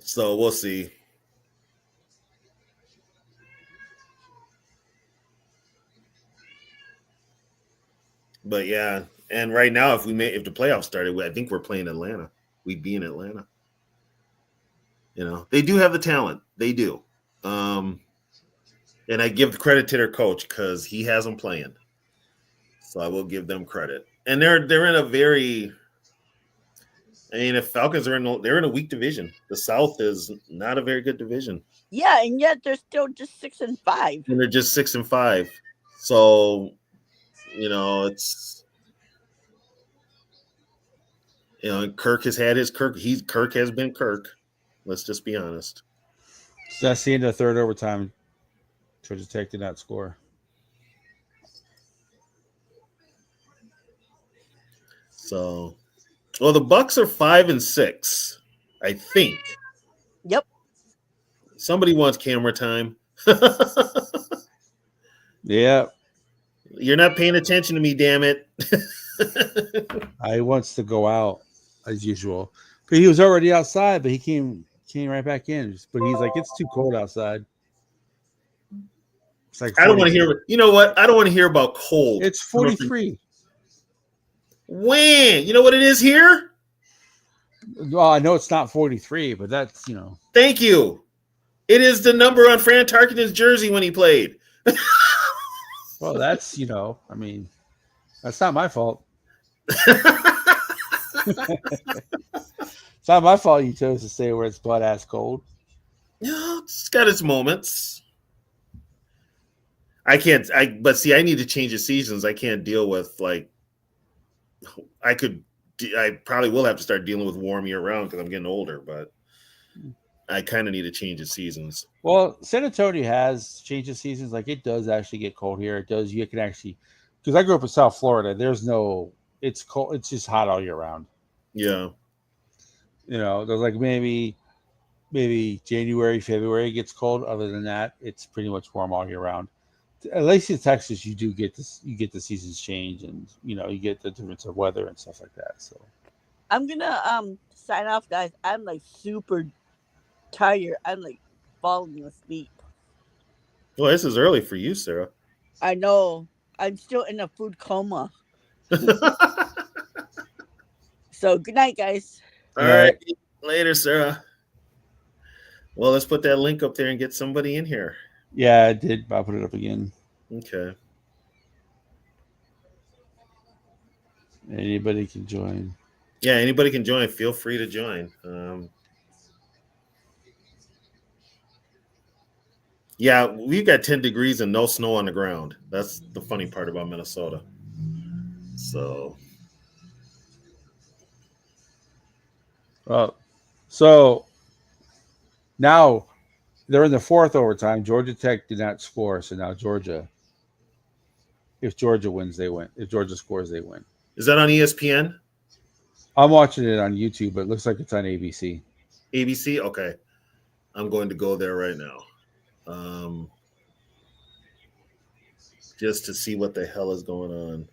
So we'll see. But yeah, and right now, if the playoffs started, I think we're playing Atlanta. We'd be in Atlanta. They do have the talent. They do. And I give credit to their coach because he has them playing. So I will give them credit. And they're in a very. I mean, if Falcons they're in a weak division. The South is not a very good division. Yeah, and yet they're still just 6-5. And they're just 6-5. So, it's Kirk has had his Kirk. Kirk has been Kirk. Let's just be honest. So that's the end of the third overtime. Georgia Tech did not score. So, well, the Bucks are 5-6, I think. Yep. Somebody wants camera time. Yeah. You're not paying attention to me, damn it. He wants to go out as usual. But he was already outside, but he came right back in. But he's like, it's too cold outside. It's like I don't want to hear. You know what? I don't want to hear about cold. It's 43. When? You know what it is here? Well, I know it's not 43, but that's, Thank you. It is the number on Fran Tarkenton's jersey when he played. Well, that's, I mean, that's not my fault. It's not my fault you chose to stay where it's butt ass cold. No, it's got its moments. But see, I need to change the seasons. I can't deal with I probably will have to start dealing with warm year round because I'm getting older, but I kind of need to change the seasons. Well, San Antonio has changed the seasons. Like, it does actually get cold here. It does. You can actually, because I grew up in South Florida. It's cold. It's just hot all year round. Yeah. There's like maybe January, February gets cold. Other than that, it's pretty much warm all year round. At least in Texas, you do get this. You get the seasons change, and you get the difference of weather and stuff like that. So, I'm gonna sign off, guys. I'm like super tired. I'm like falling asleep. Well, this is early for you, Sarah. I know. I'm still in a food coma. So good night, guys. All right. Later, Sarah. Well, let's put that link up there and get somebody in here. Yeah, I did. I'll put it up again. Okay. Anybody can join. Yeah, anybody can join. Feel free to join. Yeah, we've got 10 degrees and no snow on the ground. That's the funny part about Minnesota. So now they're in the fourth overtime. Georgia Tech did not score, so now if Georgia wins, they win. If Georgia scores, they win. Is that on ESPN? I'm watching it on YouTube, but it looks like it's on ABC. ABC? Okay. I'm going to go there right now. Just to see what the hell is going on.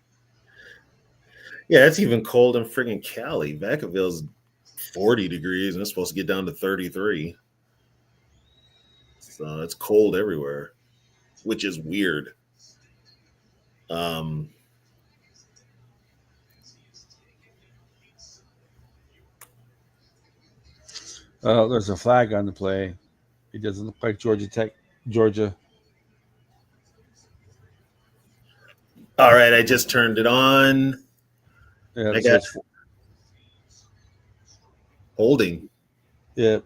Yeah, it's even cold in friggin' Cali. Vacaville's 40 degrees, and it's supposed to get down to 33. So it's cold everywhere, which is weird. There's a flag on the play. It doesn't look like Georgia. All right, I just turned it on. Yeah, I got holding. Yeah.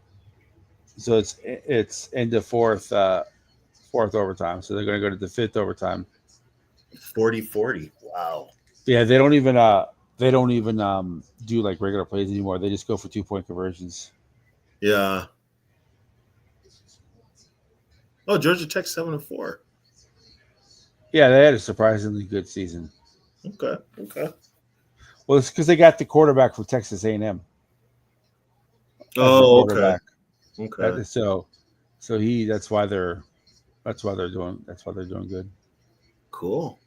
So it's end of fourth overtime. So they're going to go to the fifth overtime. 40-40. Wow. Yeah, they don't even do like regular plays anymore. They just go for 2-point conversions. Yeah. Oh, Georgia Tech 7-4. Yeah, they had a surprisingly good season. Okay. Well, it's because they got the quarterback from Texas A&M. Oh, okay. So that's why they're doing good. Cool.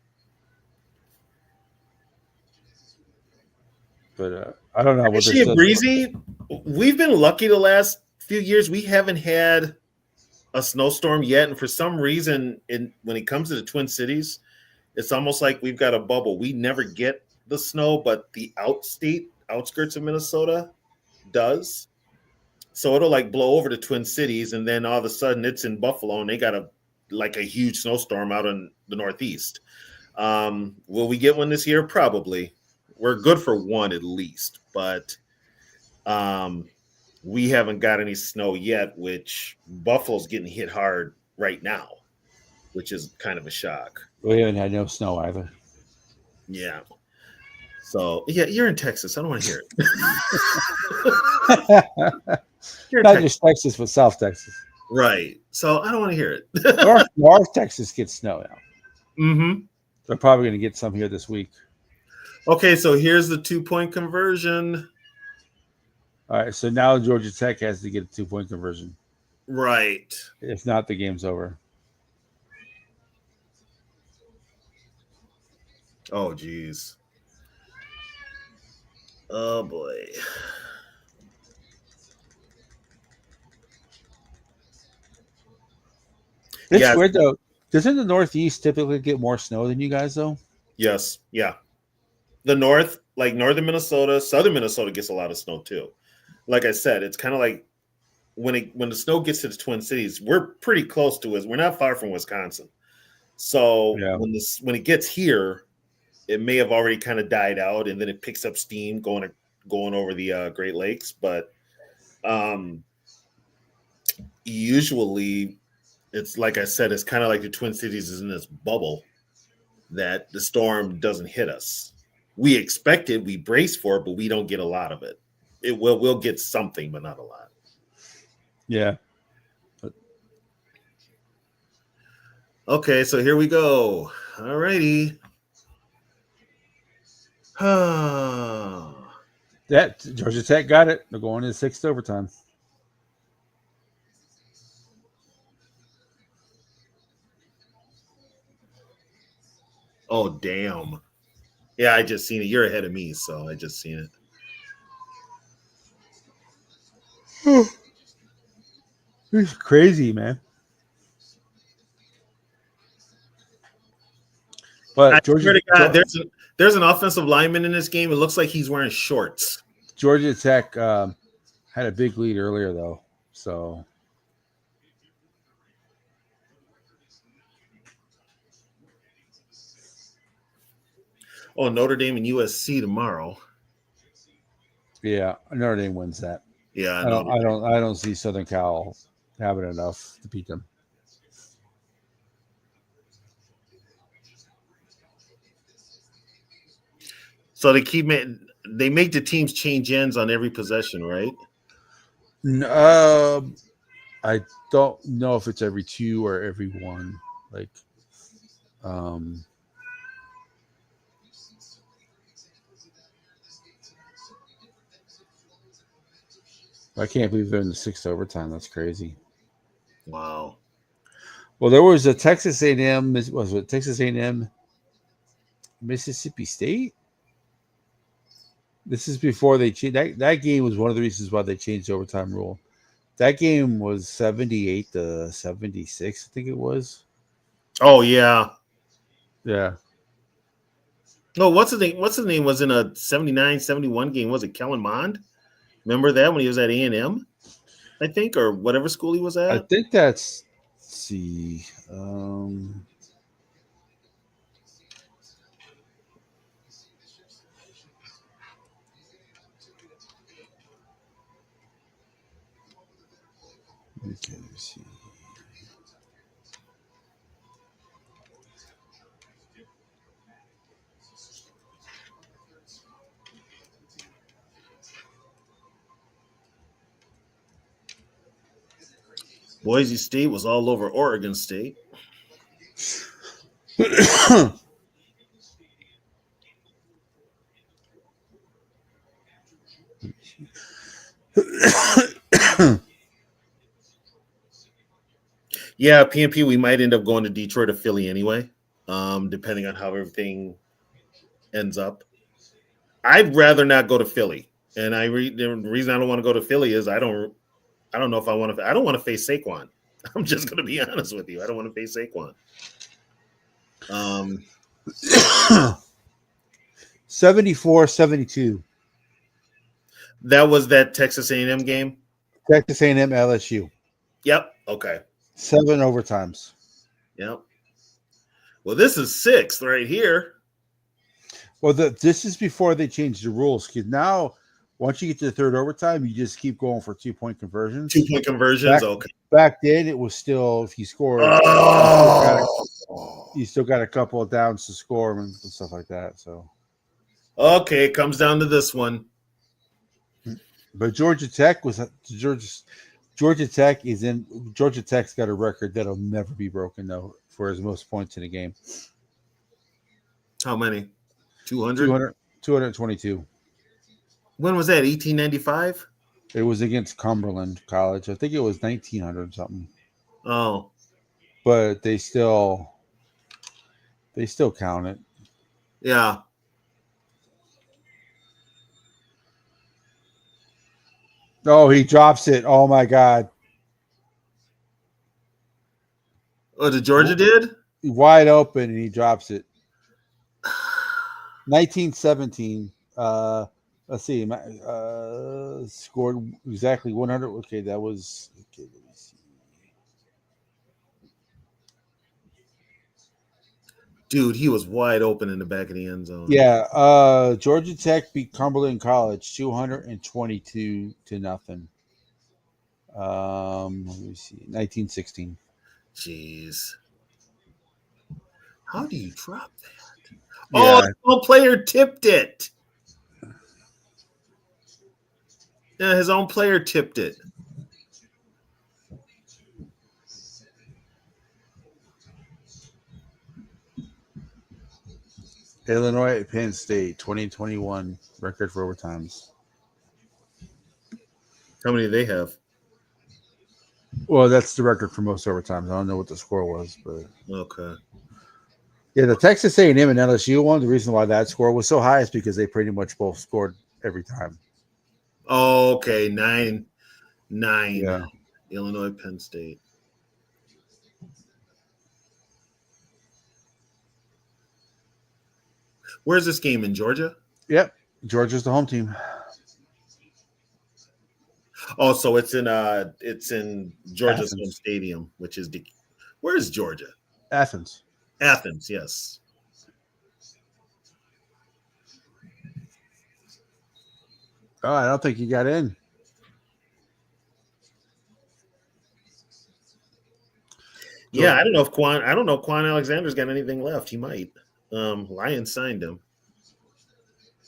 But I don't know. Actually, Breezy, we've been lucky the last few years. We haven't had a snowstorm yet, and for some reason, when it comes to the Twin Cities, it's almost like we've got a bubble. We never get the snow, but the outskirts of Minnesota does. So it'll like blow over the Twin Cities, and then all of a sudden it's in Buffalo, and they got a huge snowstorm out in the Northeast. Will we get one this year? Probably. We're good for one at least, but we haven't got any snow yet, which Buffalo's getting hit hard right now, which is kind of a shock. We haven't had no snow either. Yeah. So yeah, you're in Texas. I don't want to hear it. Not just Texas, but South Texas. Right. So I don't want to hear it. North Texas gets snow now. Mm-hmm. They're probably going to get some here this week. Okay, so here's the 2-point conversion. All right, so now Georgia Tech has to get a 2-point conversion. Right. If not, the game's over. Oh, geez. Oh, boy. It's weird, though. Doesn't the Northeast typically get more snow than you guys, though? Yes. Yeah. The North, like northern Minnesota, southern Minnesota gets a lot of snow, too. Like I said, it's kind of like when the snow gets to the Twin Cities, we're pretty close to it. We're not far from Wisconsin. So when it gets here, it may have already kind of died out, and then it picks up steam going over the Great Lakes. But usually, it's like I said, it's kind of like the Twin Cities is in this bubble that the storm doesn't hit us. We expect it, we brace for it, but we don't get a lot of it. We'll get something, but not a lot. Yeah. Okay, so here we go. All righty. That Georgia Tech got it. They're going to the 6th overtime. Oh, damn. Yeah, I just seen it. You're ahead of me, so I just seen it. It's crazy, man. But Georgia, there's an offensive lineman in this game. It looks like he's wearing shorts. Georgia Tech had a big lead earlier, though. So oh, Notre Dame and USC tomorrow. Yeah, Notre Dame wins that. Yeah, I don't see Southern Cal having enough to beat them. So they make the teams change ends on every possession, right? I don't know if it's every 2 or every 1. Like, I can't believe they're in the 6th overtime. That's crazy. Wow. Well, there was a Texas A&M. Was it Texas A&M, Mississippi State? This is before they changed. That game was one of the reasons why they changed the overtime rule. That game was 78-76, I think it was. Oh, yeah. Yeah. No, what's the name? What's the name? Was in a 79-71 game. Was it Kellen Mond? Remember that when he was at A&M, I think, or whatever school he was at? I think that's, let's see. Okay, let's see. Boise State was all over Oregon State. Yeah, PNP, we might end up going to Detroit or Philly anyway, depending on how everything ends up. I'd rather not go to Philly, and the reason I don't want to go to Philly is I don't know if I want to. I don't want to face Saquon. I'm just going to be honest with you. I don't want to face Saquon. 74-72. That was that Texas A&M game. Texas A&M, LSU. Yep. Okay. 7 overtimes. Yep. Well, this is 6th right here. Well, this is before they changed the rules. Because now, once you get to the third overtime, you just keep going for 2-point conversions. 2-point conversions. Okay. Back then, it was still, if you scored, you still got a couple of downs to score and stuff like that. So, okay, it comes down to this one. but Georgia Tech's got a record that'll never be broken though for his most points in a game. How many? 200? 222. When was that? 1895? It was against Cumberland College. I think it was 1900 something. Oh. But they still count it. Yeah. Oh, he drops it. Oh my God. Oh, the Georgia did? Wide open and he drops it. 1917. Let's see. Scored exactly 100. Okay, that was. Okay, let me see. Dude, he was wide open in the back of the end zone. Yeah. Georgia Tech beat Cumberland College 222-0. Let me see. 1916. Jeez. How do you drop that? Yeah. Oh, the own player tipped it. Yeah, his own player tipped it. Illinois at Penn State 2021 record for overtimes. How many do they have? Well, that's the record for most overtimes. I don't know what the score was, but Okay. yeah, the Texas A&M and LSU one. The reason why that score was so high is because they pretty much both scored every time. Oh, okay. 9. Yeah. Illinois, Penn State. Where's this game, in Georgia? Yep. Georgia's the home team. Oh, so it's in Georgia's Athens. home stadium, which is where is Georgia? Athens. Athens, yes. Oh, I don't think he got in. Yeah, I don't know if Quan Alexander's got anything left. He might. Lions signed him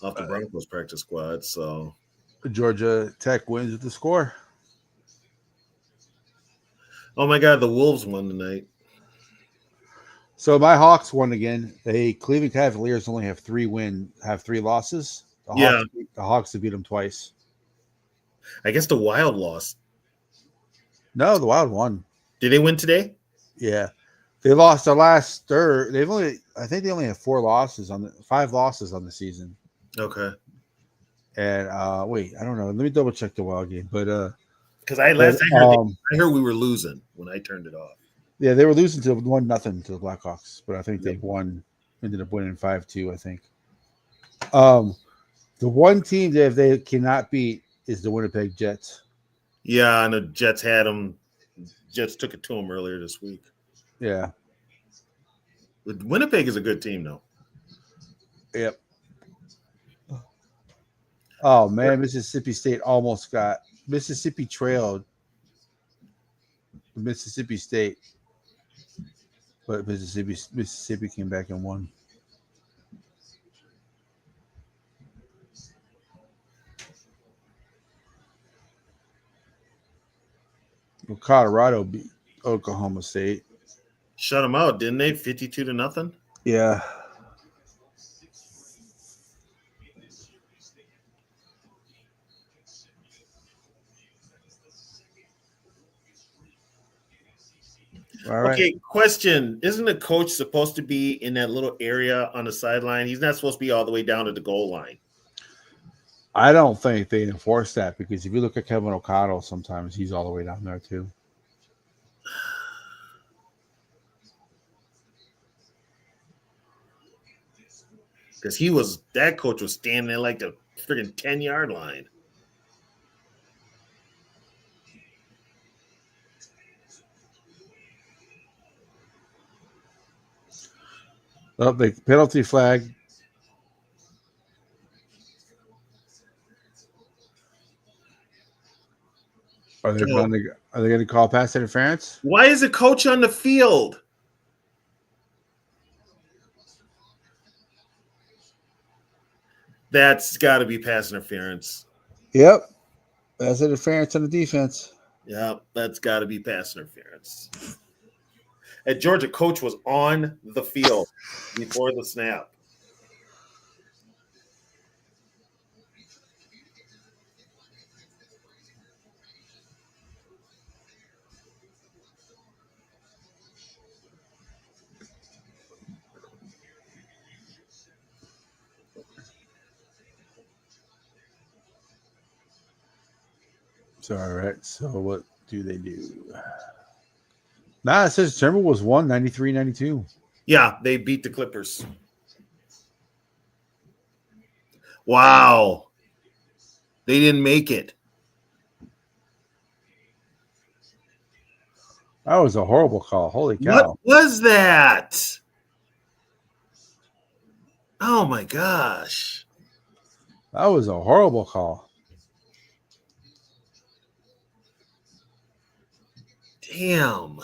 off the Broncos practice squad. So Georgia Tech wins with the score. oh my God, the Wolves won tonight. So my Hawks won again. The Cleveland Cavaliers only have 3 losses. The Hawks have beat them twice. I guess the Wild lost. No, the Wild won. Did they win today? Yeah, they lost the last third. I think they only have 5 losses on the season. Okay. And wait, I don't know. Let me double check the Wild game. But because I heard we were losing when I turned it off. Yeah, they were losing to 1-0 to the Blackhawks, but I think they ended up winning 5-2. I think. The one team that they cannot beat is the Winnipeg Jets. Yeah, and the Jets had them. Jets took it to them earlier this week. Yeah. But Winnipeg is a good team, though. Yep. Oh, man, Mississippi State Mississippi trailed Mississippi State, but Mississippi came back and won. Well, Colorado beat Oklahoma State. Shut them out, didn't they? 52-0. Yeah. All right. Okay, question. Isn't a coach supposed to be in that little area on the sideline? He's not supposed to be all the way down to the goal line. I don't think they enforce that because if you look at Kevin O'Connell, sometimes he's all the way down there too. Because that coach was standing there like the freaking 10-yard line. Oh, the penalty flag. Are they So, going to call pass interference? why is a coach on the field? That's got to be pass interference. Yep. Pass interference on the defense. Yeah, that's got to be pass interference. At Georgia, coach was on the field before the snap. So, all right. So, what do they do? Nah, it says Timberwolves won 93-92. Yeah, they beat the Clippers. Wow. They didn't make it. That was a horrible call. Holy What cow. was that? Oh my gosh. That was a horrible call. Damn.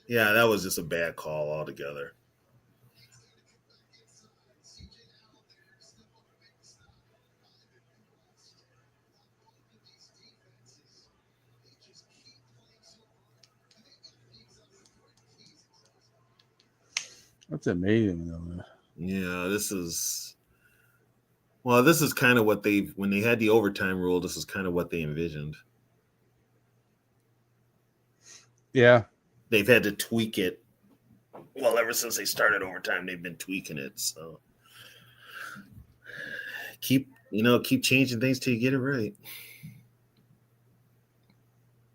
Yeah, that was just a bad call altogether. That's amazing, though. Yeah, this is kind of what when they had the overtime rule, this is kind of what they envisioned. Yeah. They've had to tweak it. Well, ever since they started overtime, they've been tweaking it. So keep changing things till you get it right.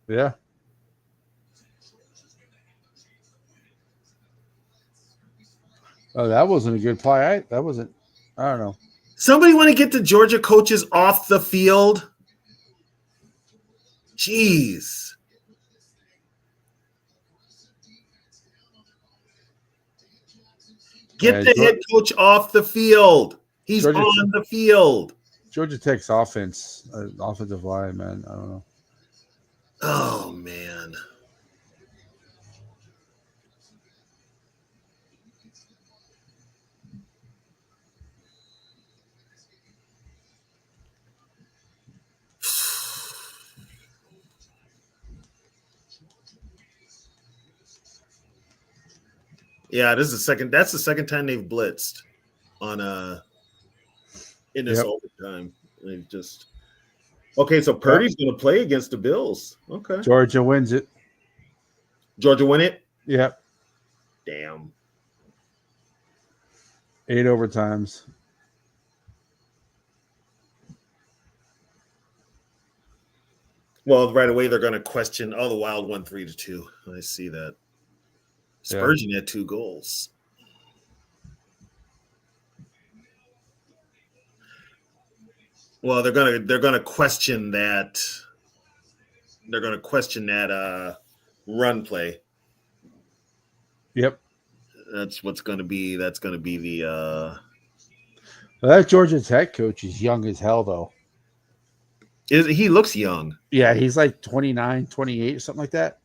Yeah. Oh, that wasn't a good play. I don't know. Somebody want to get the Georgia coaches off the field? Jeez. Get the head coach off the field. He's on the field. Georgia Tech's offensive line, man. I don't know. Oh, man. Yeah, that's the second time they've blitzed on in this overtime. They've just okay, so Purdy's gonna play against the Bills. Okay. Georgia wins it. Georgia win it? Yep. Damn. 8 overtimes. Well, right away they're gonna question, the Wild won 3-2. I see that. Spurgeon had 2 goals. Well, they're gonna question that. They're gonna question that run play. Yep. That's gonna be the well, that Georgia Tech coach is young as hell, though. He looks young. Yeah, he's like 29, 28, or something like that.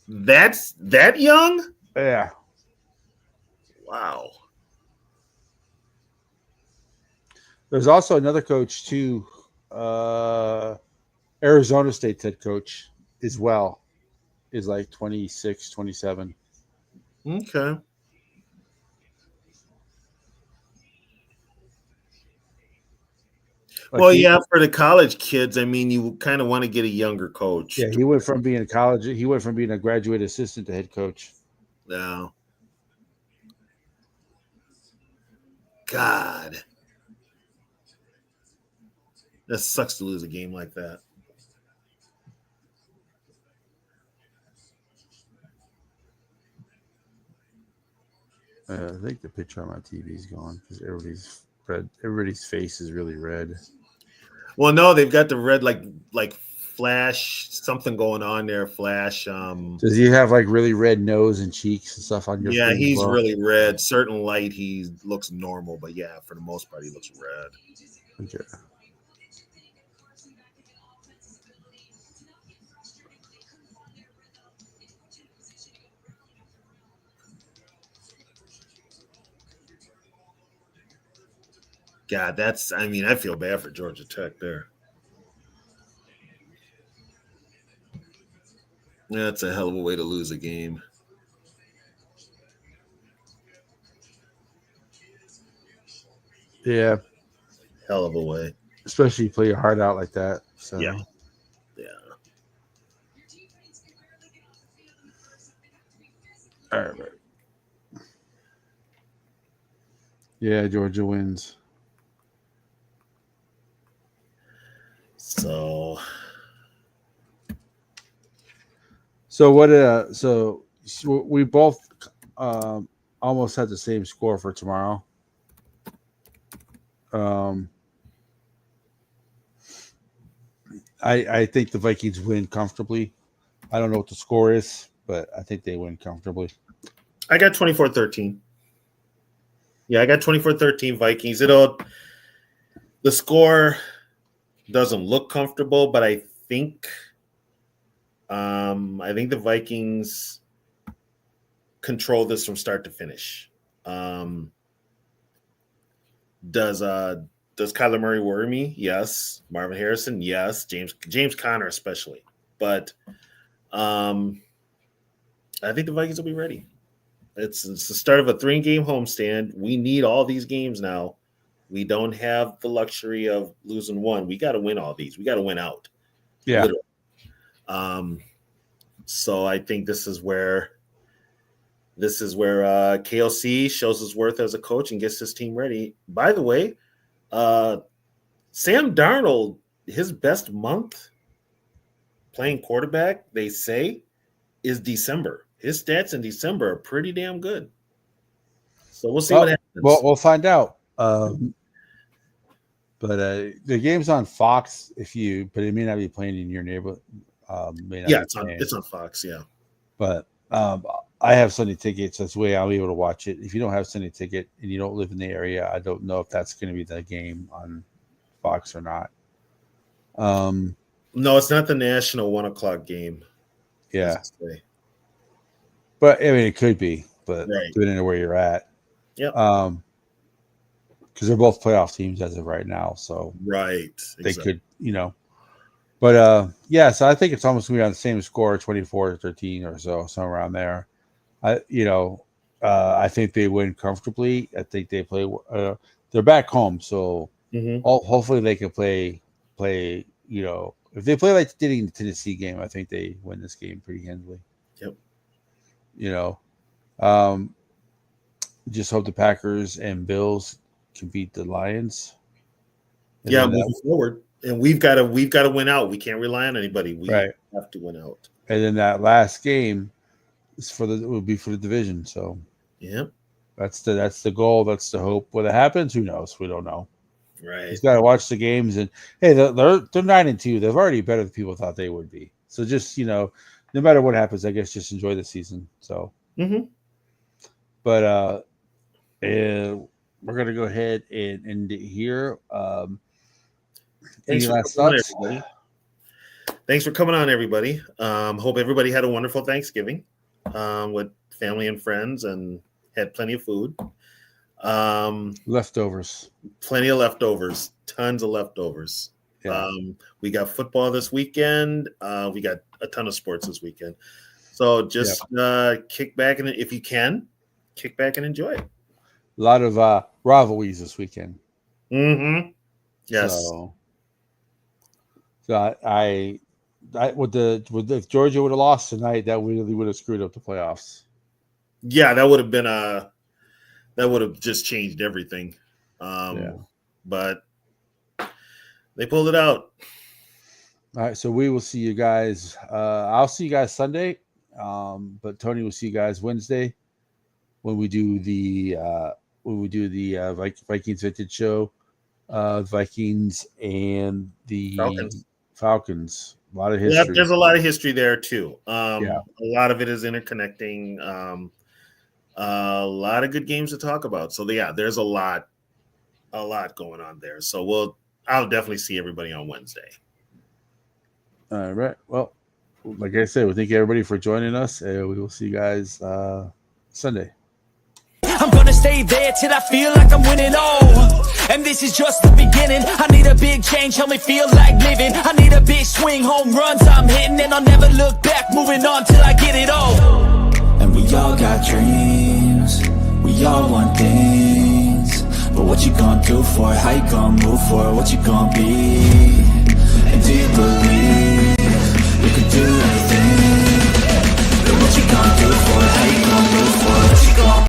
That's that young? Yeah. Wow. There's also another coach, too. Arizona State's head coach as well is like 26, 27. Okay. Well, yeah, for the college kids, I mean, you kind of want to get a younger coach. Yeah, he went from being a graduate assistant to head coach. Yeah. God. That sucks to lose a game like that. I think the picture on my TV is gone because everybody's face is really red. Well, no, they've got the red like Flash, something going on there. Flash. Does he have like really red nose and cheeks and stuff on your Yeah, screen? he's as well? really red. Certain light, he looks normal, but yeah, for the most part, he looks red. Okay. God, I feel bad for Georgia Tech there. That's a hell of a way to lose a game. Yeah, Hell of a way. especially you play your heart out like that. So Yeah. all right. Yeah, Georgia wins. So what? So we both almost had the same score for tomorrow. I think the Vikings win comfortably. I don't know what the score is, but I think they win comfortably. I got 24-13. Yeah, I got 24-13 Vikings. The score doesn't look comfortable, but I think the Vikings control this from start to finish. Does Kyler Murray worry me? Yes. Marvin Harrison? Yes. James Conner especially. But I think the Vikings will be ready. It's the start of a 3-game homestand. We need all these games now. We don't have the luxury of losing one. We got to win all these. We got to win out. Yeah. Literally. So I think this is where KLC shows his worth as a coach and gets his team ready. By the way, Sam Darnold, his best month playing quarterback, they say, is December. His stats in December are pretty damn good. So we'll see what happens. Well, we'll find out. But the game's on Fox. But it may not be playing in your neighborhood. It's on Fox. Yeah, but I have Sunday tickets. That's the way I'll be able to watch it. If you don't have Sunday ticket and you don't live in the area, I don't know if that's going to be the game on Fox or not. No, it's not the national 1:00 game. Yeah, but I mean it could be. But right. Depending on where you're at, yeah. Because they're both playoff teams as of right now, so right, they could, But so I think it's almost gonna be on the same score, 24-13 or so, somewhere around there. I think they win comfortably. I think they play. They're back home, so hopefully they can play. If they play like they did in the Tennessee game, I think they win this game pretty handily. Yep. Just hope the Packers and Bills can beat the Lions. Moving forward. And we've got to win out. We can't rely on anybody. We have to win out. And then that last game will be for the division. So that's the goal. That's the hope. Whether it happens, who knows? We don't know. Right. He's got to watch the games, and hey, they're 9-2. They're already better than people thought they would be. So just no matter what happens, I guess just enjoy the season. So. But we're gonna go ahead and end it here. Thanks for coming on, everybody. Hope everybody had a wonderful Thanksgiving with family and friends and had plenty of food. Leftovers. Plenty of leftovers. Tons of leftovers. Yeah. We got football this weekend. We got a ton of sports this weekend. So just kick back and if you can, kick back and enjoy it. A lot of rivalries this weekend. Yes. So I if Georgia would have lost tonight, that really would have screwed up the playoffs. Yeah, that would have just changed everything. But they pulled it out. All right, so we will see you guys. I'll see you guys Sunday, but Tony will see you guys Wednesday when we do the Vikings Vintage Show, Vikings and the Falcons. A lot of Yeah, history. there's a lot of history there too. Yeah. A lot of it is interconnecting. A lot of good games to talk about. So yeah, there's a lot going on there. So I'll definitely see everybody on Wednesday. All right. Well, like I said, we thank everybody for joining us. We will see you guys Sunday. I'm gonna stay there till I feel like I'm winning all. And this is just the beginning. I need a big change, help me feel like living. I need a big swing, home runs I'm hitting. And I'll never look back, moving on till I get it all. And we all got dreams, we all want things. But what you gonna do for it? How you gonna move for it? What you gonna be? And do you believe you can do anything? But what you gonna do for it? How you gonna move for it? What you gonna